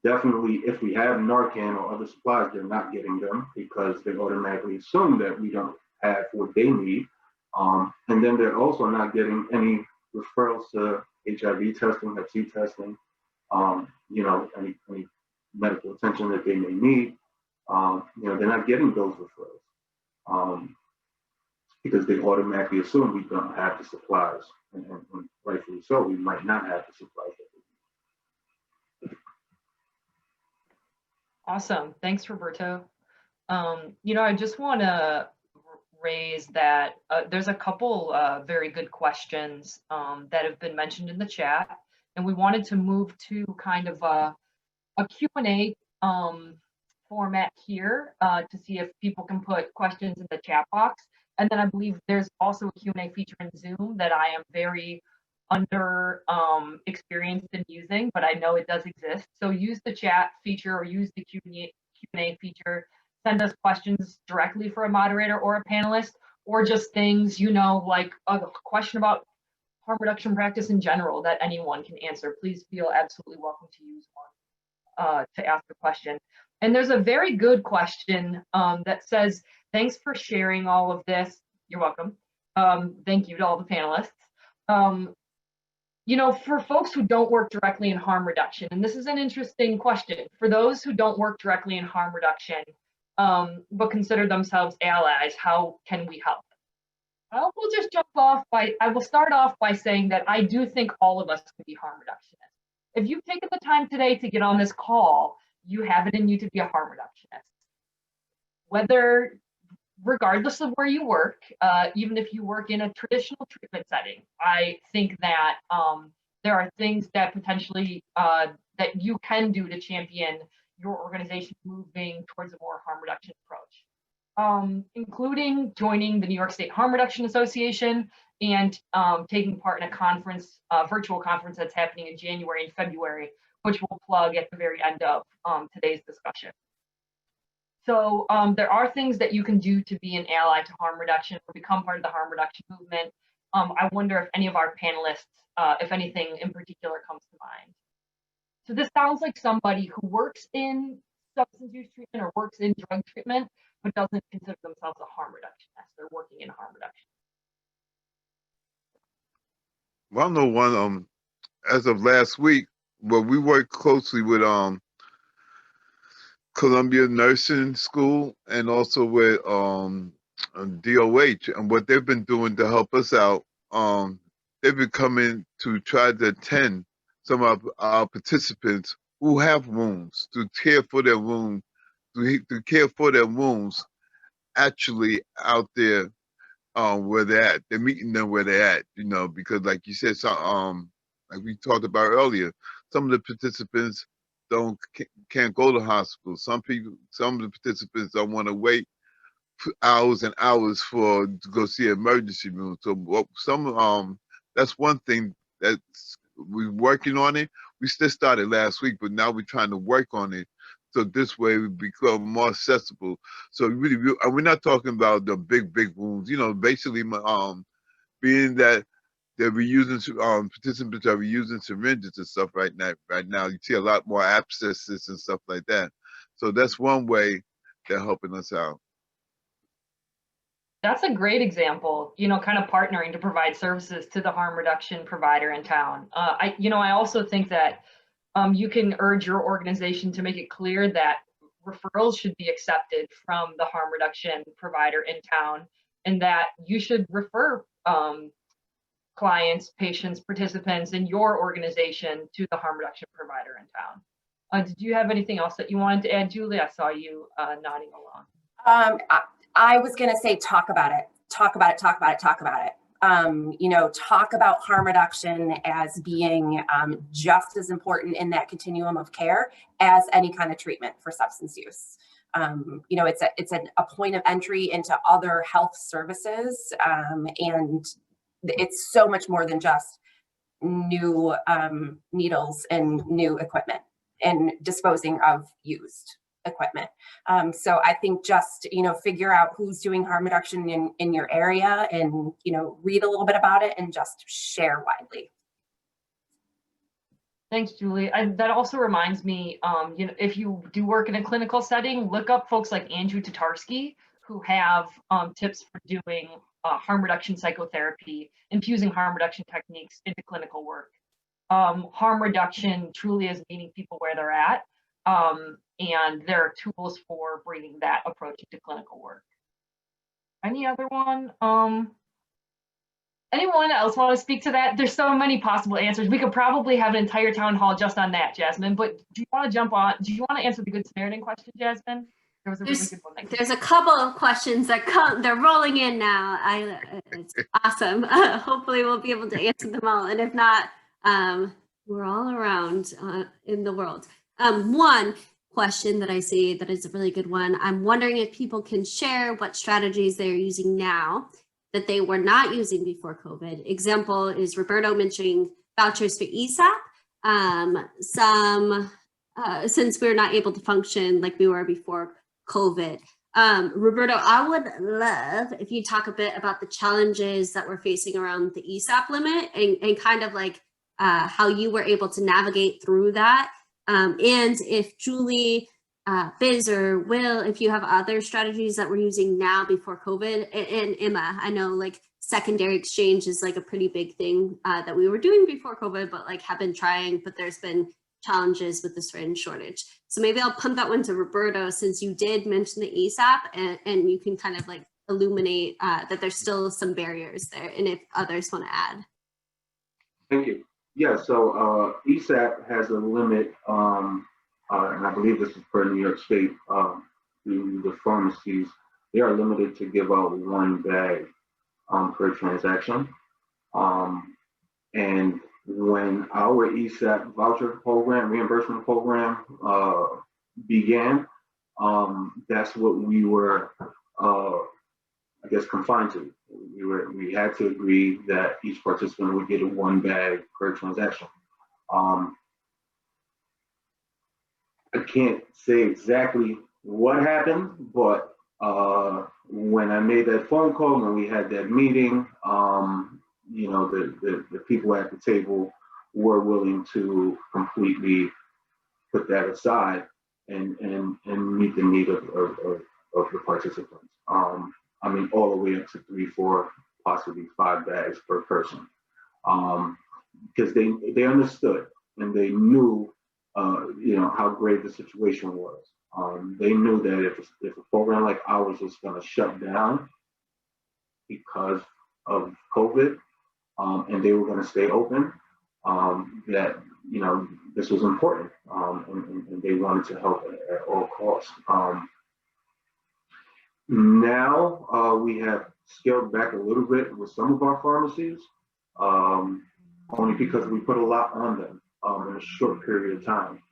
definitely, if we have Narcan or other supplies, they're not getting them because they automatically assume that we don't have what they need. And then they're also not getting any referrals to HIV testing, Hep C testing, you know, any medical attention that they may need. You know, they're not getting those referrals because they automatically assume we don't have the supplies, and rightfully so, we might not have the supplies that we need. Awesome. Thanks, Roberto. You know, I just want to raise that there's a couple very good questions that have been mentioned in the chat, and we wanted to move to kind of a Q&A format here to see if people can put questions in the chat box. And then I believe there's also a Q&A feature in Zoom that I am very experienced in using, but I know it does exist. So use the chat feature or use the Q&A feature. Send us questions directly for a moderator or a panelist, or just things, you know, like a question about harm reduction practice in general that anyone can answer. Please feel absolutely welcome to use one to ask a question. And there's a very good question that says, thanks for sharing all of this. You're welcome. Thank you to all the panelists. You know, for folks who don't work directly in harm reduction, and this is an interesting question, for those who don't work directly in harm reduction, but consider themselves allies, how can we help? We'll just jump off by, I will start off by saying that I do think all of us can be harm reductionists. If you've taken the time today to get on this call, you have it in you to be a harm reductionist. Whether, regardless of where you work, even if you work in a traditional treatment setting, I think that there are things that potentially that you can do to champion your organization moving towards a more harm reduction approach, including joining the New York State Harm Reduction Association and taking part in a conference, virtual conference that's happening in January and February, which we'll plug at the very end of today's discussion. So there are things that you can do to be an ally to harm reduction or become part of the harm reduction movement. I wonder if any of our panelists, if anything in particular comes to mind. So this sounds like somebody who works in substance use treatment or works in drug treatment, but doesn't consider themselves a harm reductionist. They're working in harm reduction. Well, I know one as of last week, well, we work closely with Columbia Nursing School and also with DOH, and what they've been doing to help us out, they've been coming to try to attend some of our participants who have wounds, to care for their wounds, to care for their wounds actually out there where they're at. They're meeting them where they're at, you know, because like you said, so, like we talked about earlier, some of the participants can't go to hospital. Some of the participants don't want to wait for hours and hours to go see an emergency room. So that's one thing that we're working on it. We still started last week, but now we're trying to work on it. So this way we become more accessible. So really, we're not talking about the big wounds, you know, basically being that they're reusing, participants are reusing syringes and stuff right now. You see a lot more abscesses and stuff like that. So that's one way they're helping us out. That's a great example, you know, kind of partnering to provide services to the harm reduction provider in town. I also think that you can urge your organization to make it clear that referrals should be accepted from the harm reduction provider in town, and that you should refer clients, patients, participants in your organization to the harm reduction provider in town. Did you have anything else that you wanted to add, Julie? I saw you nodding along. I was going to say, talk about it. Talk about it. Talk about it. Talk about it. Talk about harm reduction as being just as important in that continuum of care as any kind of treatment for substance use. It's a point of entry into other health services, and it's so much more than just new needles and new equipment and disposing of used equipment. So I think just, figure out who's doing harm reduction in your area and, read a little bit about it and just share widely. Thanks, Julie. That also reminds me, if you do work in a clinical setting, look up folks like Andrew Tatarski, who have tips for doing harm reduction psychotherapy, infusing harm reduction techniques into clinical work. Harm reduction truly is meeting people where they're at. And there are tools for bringing that approach into clinical work. Any other one? Anyone else want to speak to that? There's so many possible answers. We could probably have an entire town hall just on that, Jasmine, but do you want to jump on? Do you want to answer the Good Samaritan question, Jasmine? There was a really good one. There's a couple of questions that they're rolling in now. It's awesome. Hopefully we'll be able to answer them all. And if not, we're all around in the world. One question that I see that is a really good one. I'm wondering if people can share what strategies they're using now that they were not using before COVID. Example is Roberto mentioning vouchers for ESAP. Since we're not able to function like we were before COVID. Roberto, I would love if you talk a bit about the challenges that we're facing around the ESAP limit and kind of like how you were able to navigate through that. And if Julie, Biz, or Will, if you have other strategies that we're using now before COVID, and Emma, I know like secondary exchange is like a pretty big thing that we were doing before COVID, but like have been trying, but there's been challenges with the syringe shortage. So maybe I'll punt that one to Roberto, since you did mention the ESAP, and you can kind of like illuminate that there's still some barriers there, and if others want to add. Thank you. Yeah, so ESAP has a limit, and I believe this is per New York State, the pharmacies, they are limited to give out one bag per transaction. And when our ESAP voucher program, reimbursement program began, that's what we were, I guess, confined to. We had to agree that each participant would get a one bag per transaction. I can't say exactly what happened, but when I made that phone call, when we had that meeting, the people at the table were willing to completely put that aside and meet the need of the participants. All the way up to 3, 4, possibly 5 bags per person. because they understood and they knew, how grave the situation was. They knew that if a program like ours was going to shut down because of COVID, and they were going to stay open, that this was important, and they wanted to help at all costs. Now we have scaled back a little bit with some of our pharmacies, only because we put a lot on them in a short period of time.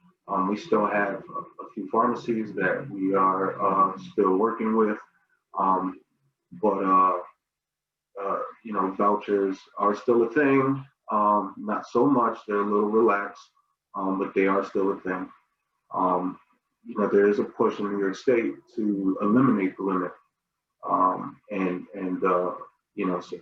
We still have a few pharmacies that we are still working with, but vouchers are still a thing. Not so much; they're a little relaxed, but they are still a thing. There is a push in New York State to eliminate the limit, so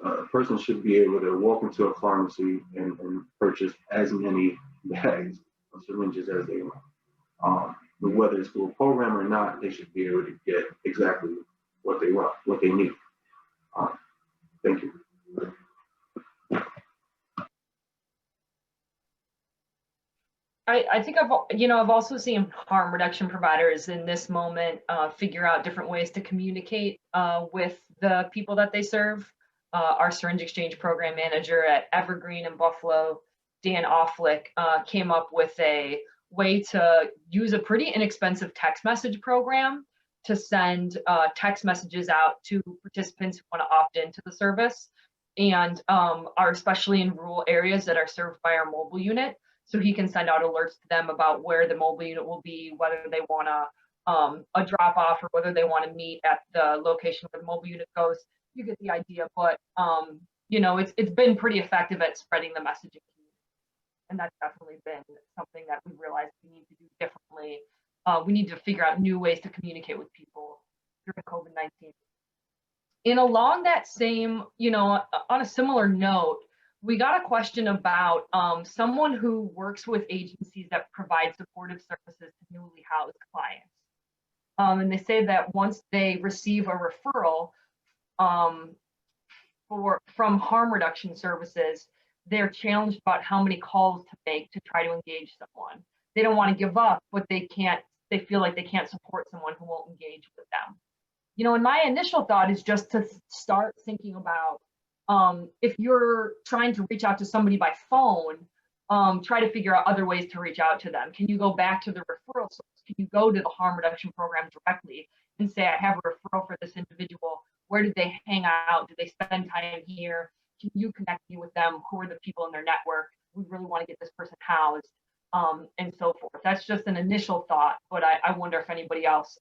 a person should be able to walk into a pharmacy and purchase as many bags of syringes as they want. Whether it's through a program or not, they should be able to get exactly what they want, what they need. Thank you. I think I've also seen harm reduction providers in this moment figure out different ways to communicate with the people that they serve. Our syringe exchange program manager at Evergreen in Buffalo, Dan Offlick, came up with a way to use a pretty inexpensive text message program to send text messages out to participants who want to opt into the service, and are especially in rural areas that are served by our mobile unit. So he can send out alerts to them about where the mobile unit will be, whether they want a drop off or whether they want to meet at the location where the mobile unit goes. You get the idea, but it's been pretty effective at spreading the messaging, and that's definitely been something that we realized we need to do differently. We need to figure out new ways to communicate with people during COVID-19. And along that same, on a similar note, we got a question about someone who works with agencies that provide supportive services to newly housed clients. And they say that once they receive a referral from harm reduction services, they're challenged about how many calls to make to try to engage someone. They don't want to give up, but they feel like they can't support someone who won't engage with them. And my initial thought is just to start thinking about, if you're trying to reach out to somebody by phone, try to figure out other ways to reach out to them. Can you go back to the referral source? Can you go to the harm reduction program directly and say, I have a referral for this individual. Where did they hang out? Did they spend time here? Can you connect me with them? Who are the people in their network? We really want to get this person housed, and so forth. That's just an initial thought, but I wonder if anybody else,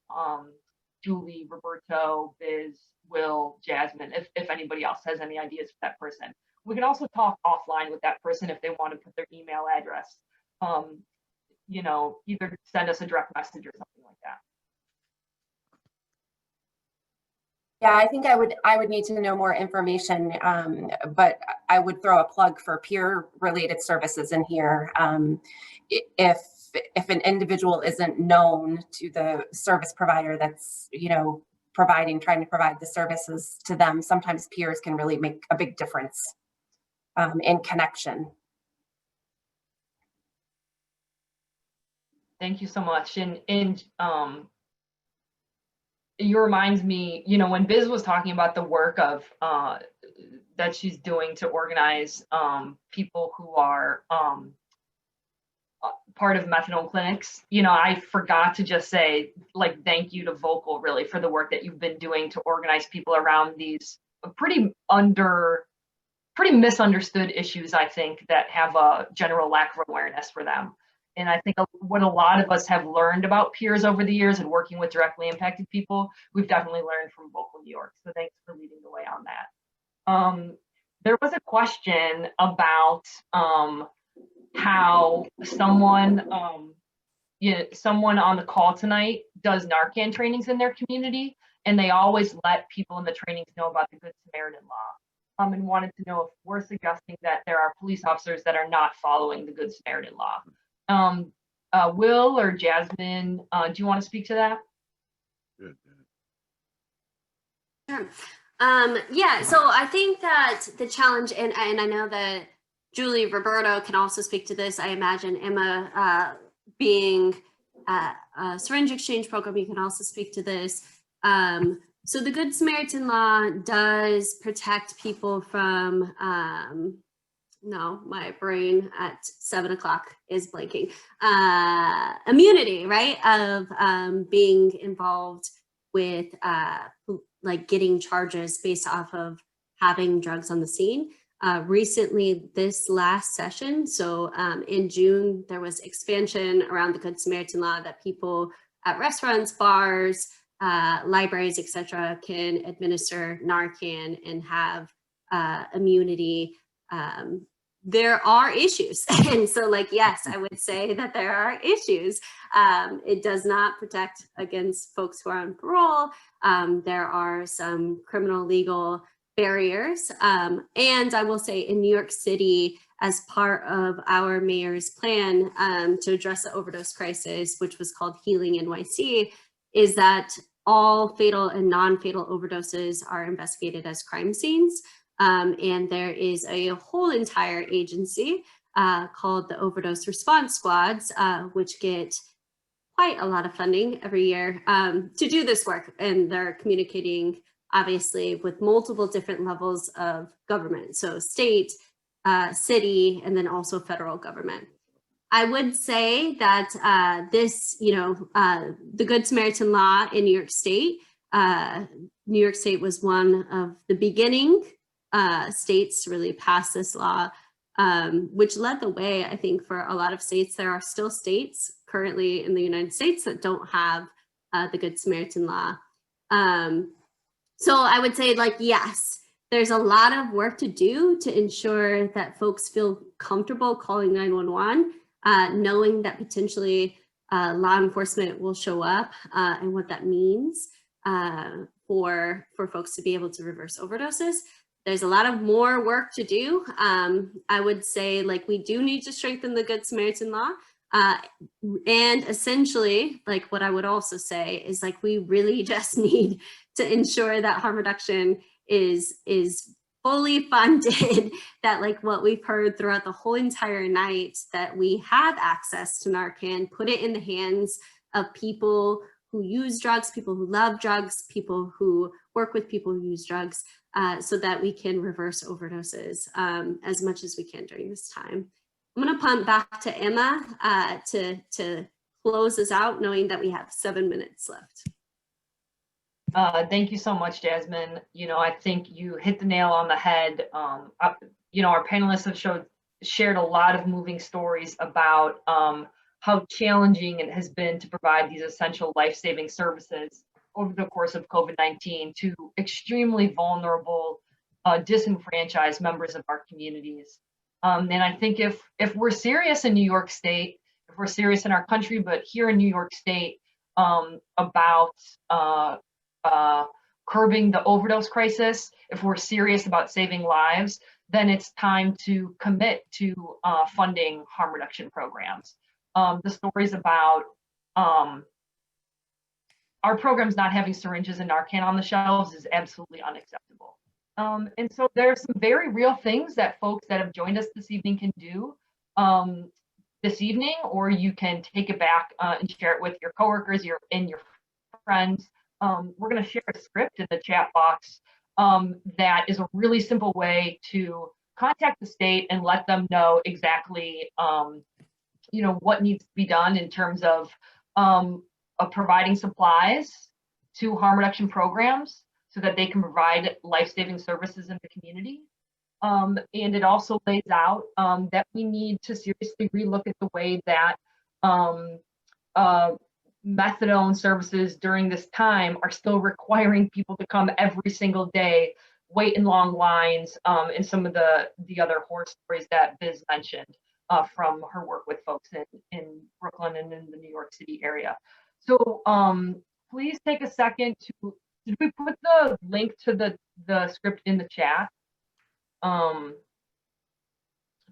Julie, Roberto, Biz, Will, Jasmine, if anybody else has any ideas for that person. We can also talk offline with that person if they want to put their email address, either send us a direct message or something like that. Yeah, I think I would need to know more information, but I would throw a plug for peer-related services in here. If an individual isn't known to the service provider that's trying to provide the services to them, sometimes peers can really make a big difference in connection. Thank you so much. And it reminds me, when Biz was talking about the work of that she's doing to organize people who are part of methadone clinics, I forgot to just say, thank you to Vocal, really, for the work that you've been doing to organize people around these pretty misunderstood issues, I think, that have a general lack of awareness for them. And I think what a lot of us have learned about peers over the years and working with directly impacted people, we've definitely learned from Vocal New York. So thanks for leading the way on that. There was a question about how someone on the call tonight does Narcan trainings in their community, and they always let people in the trainings know about the Good Samaritan Law, and wanted to know if we're suggesting that there are police officers that are not following the Good Samaritan Law. Will or Jasmine, do you want to speak to that? Sure. Yeah, so I think that the challenge, and I know that Julie, Roberto can also speak to this. I imagine Emma, being a syringe exchange program, you can also speak to this. So the Good Samaritan Law does protect people from, no, my brain at 7 o'clock is blanking, immunity, right? Of being involved with like getting charges based off of having drugs on the scene. Recently, this last session, so in June, there was expansion around the Good Samaritan Law that people at restaurants, bars, libraries, etc., can administer Narcan and have immunity. There are issues. And so, like, yes, I would say that there are issues. It does not protect against folks who are on parole. There are some criminal legal barriers. And I will say in New York City, as part of our mayor's plan to address the overdose crisis, which was called Healing NYC, is that all fatal and non-fatal overdoses are investigated as crime scenes. And there is a whole entire agency called the Overdose Response Squads, which get quite a lot of funding every year to do this work. And they're communicating obviously with multiple different levels of government. So state, city, and then also federal government. I would say that this, the Good Samaritan Law in New York State was one of the beginning states to really pass this law, which led the way, I think, for a lot of states. There are still states currently in the United States that don't have the Good Samaritan Law. So I would say, like, yes, there's a lot of work to do to ensure that folks feel comfortable calling 911, knowing that potentially law enforcement will show up and what that means for folks to be able to reverse overdoses. There's a lot of more work to do. I would say, like, we do need to strengthen the Good Samaritan Law. And essentially, like, what I would also say is, like, we really just need to ensure that harm reduction is fully funded, that, like, what we've heard throughout the whole entire night, that we have access to Narcan, put it in the hands of people who use drugs, people who love drugs, people who work with people who use drugs, so that we can reverse overdoses as much as we can during this time. I'm going to punt back to Emma to close us out, knowing that we have 7 minutes left. Thank you so much, Jasmine. I think you hit the nail on the head. Our panelists have shared a lot of moving stories about how challenging it has been to provide these essential life-saving services over the course of COVID-19 to extremely vulnerable, disenfranchised members of our communities. And I think if we're serious in New York State, if we're serious in our country, but here in New York State about curbing the overdose crisis, if we're serious about saving lives, then it's time to commit to funding harm reduction programs. The stories about our programs not having syringes and Narcan on the shelves is absolutely unacceptable. And so there's some very real things that folks that have joined us this evening can do this evening, or you can take it back and share it with your coworkers, your friends. We're going to share a script in the chat box that is a really simple way to contact the state and let them know exactly what needs to be done in terms of providing supplies to harm reduction programs so that they can provide life-saving services in the community. And it also lays out that we need to seriously relook at the way that methadone services during this time are still requiring people to come every single day, wait in long lines, and some of the other horror stories that Biz mentioned from her work with folks in Brooklyn and in the New York City area. So please take a second to, did we put the link to the script in the chat? I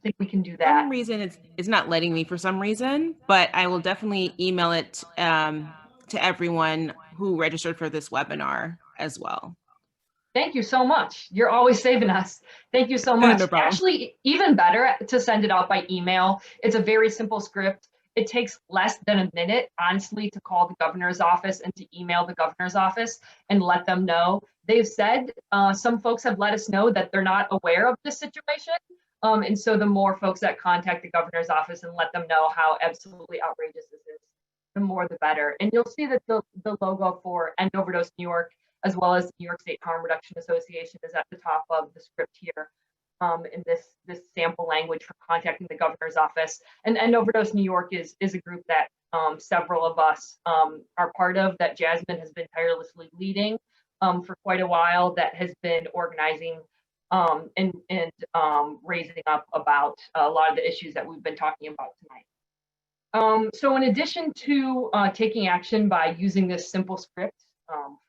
think we can do that. For some reason, it's not letting me for some reason, but I will definitely email it to everyone who registered for this webinar as well. Thank you so much. You're always saving us. Thank you so much. No problem. Actually, even better to send it out by email. It's a very simple script. It takes less than a minute, honestly, to call the governor's office and to email the governor's office and let them know. They've said, some folks have let us know that they're not aware of this situation. And so the more folks that contact the governor's office and let them know how absolutely outrageous this is, the more the better. And you'll see that the logo for End Overdose New York, as well as the New York State Harm Reduction Association, is at the top of the script here, in this sample language for contacting the governor's office. And End Overdose New York is a group that several of us are part of, that Jasmine has been tirelessly leading for quite a while, that has been organizing and raising up about a lot of the issues that we've been talking about tonight. So in addition to taking action by using this simple script,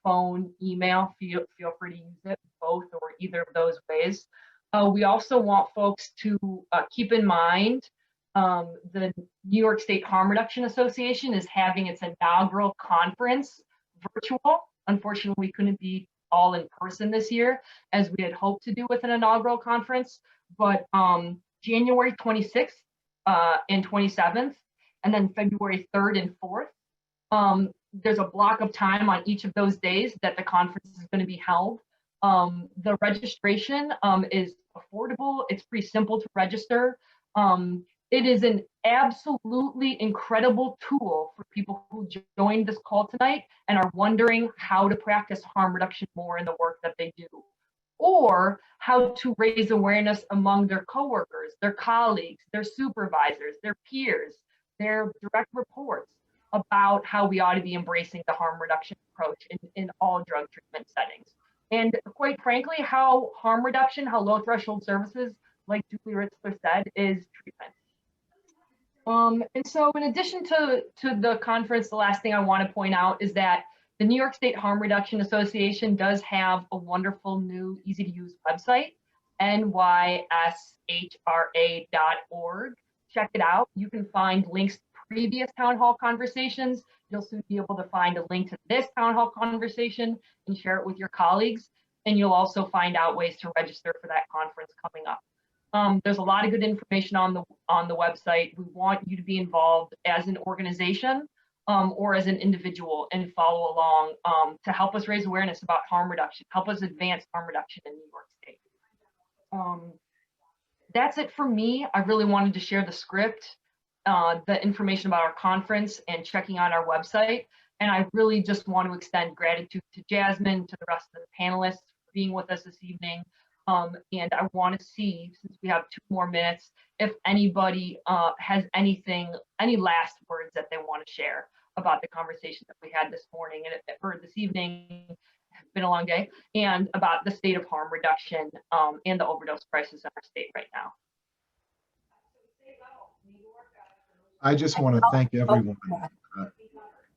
phone, email, feel free to use it, both or either of those ways. We also want folks to keep in mind the New York State Harm Reduction Association is having its inaugural conference virtual. Unfortunately, we couldn't be all in person this year as we had hoped to do with an inaugural conference, but January 26th and 27th, and then February 3rd and 4th. There's a block of time on each of those days that the conference is going to be held. The registration is affordable. It's pretty simple to register. It is an absolutely incredible tool for people who joined this call tonight and are wondering how to practice harm reduction more in the work that they do, or how to raise awareness among their coworkers, their colleagues, their supervisors, their peers, their direct reports about how we ought to be embracing the harm reduction approach in all drug treatment settings. And quite frankly, how harm reduction, how low threshold services, like Julie Ritzler said, is treatment. And so in addition to the conference, the last thing I want to point out is that the New York State Harm Reduction Association does have a wonderful new easy to use website, nyshra.org. Check it out. You can find links to previous town hall conversations. You'll soon be able to find a link to this town hall conversation and share it with your colleagues. And you'll also find out ways to register for that conference coming up. There's a lot of good information on the website. We want you to be involved as an organization or as an individual and follow along to help us raise awareness about harm reduction, help us advance harm reduction in New York State. That's it for me. I really wanted to share the script, the information about our conference, and checking out our website. And I really just want to extend gratitude to Jasmine, to the rest of the panelists for being with us this evening. And I want to see, since we have 2 more minutes, if anybody has any last words that they want to share about the conversation that we had this morning or this evening. It's been a long day, and about the state of harm reduction and the overdose crisis in our state right now. I just want to thank everyone.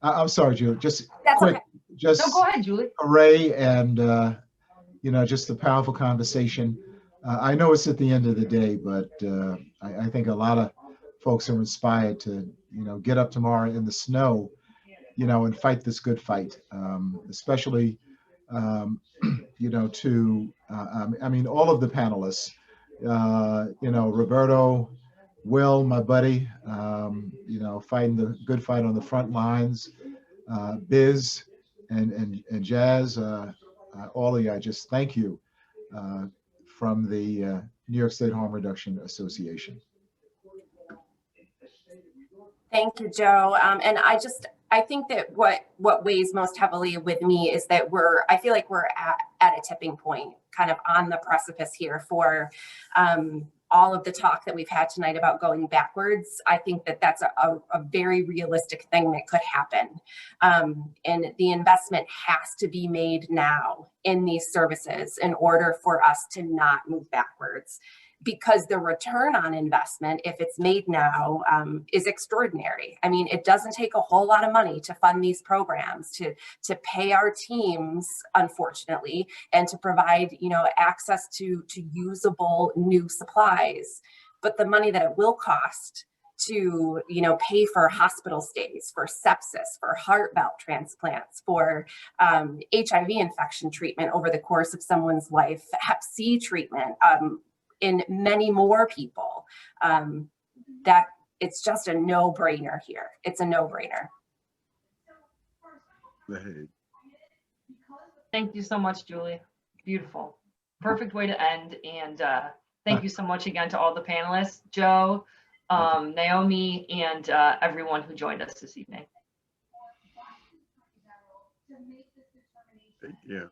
I'm sorry, Julie. Just That's quick, okay. just No, go ahead, Julie. Ray and just a powerful conversation. I know it's at the end of the day, but I think a lot of folks are inspired to get up tomorrow in the snow, and fight this good fight, especially to all of the panelists, Roberto, Will, my buddy, fighting the good fight on the front lines, Biz and Jazz, all of you. I just thank you from the New York State Harm Reduction Association. Thank you, Joe. And I think that what weighs most heavily with me is that I feel like we're at a tipping point, kind of on the precipice here for all of the talk that we've had tonight about going backwards. I think that that's a very realistic thing that could happen. And the investment has to be made now in these services in order for us to not move backwards, because the return on investment, if it's made now, is extraordinary. I mean, it doesn't take a whole lot of money to fund these programs, to pay our teams, unfortunately, and to provide, access to usable new supplies. But the money that it will cost to, you know, pay for hospital stays, for sepsis, for heart valve transplants, for HIV infection treatment over the course of someone's life, Hep C treatment, in many more people, that it's just a no-brainer here. It's a no-brainer. Thank you so much, Julie. Beautiful. Perfect way to end. And thank you so much again to all the panelists, Joe, Naomi, and everyone who joined us this evening. Yeah.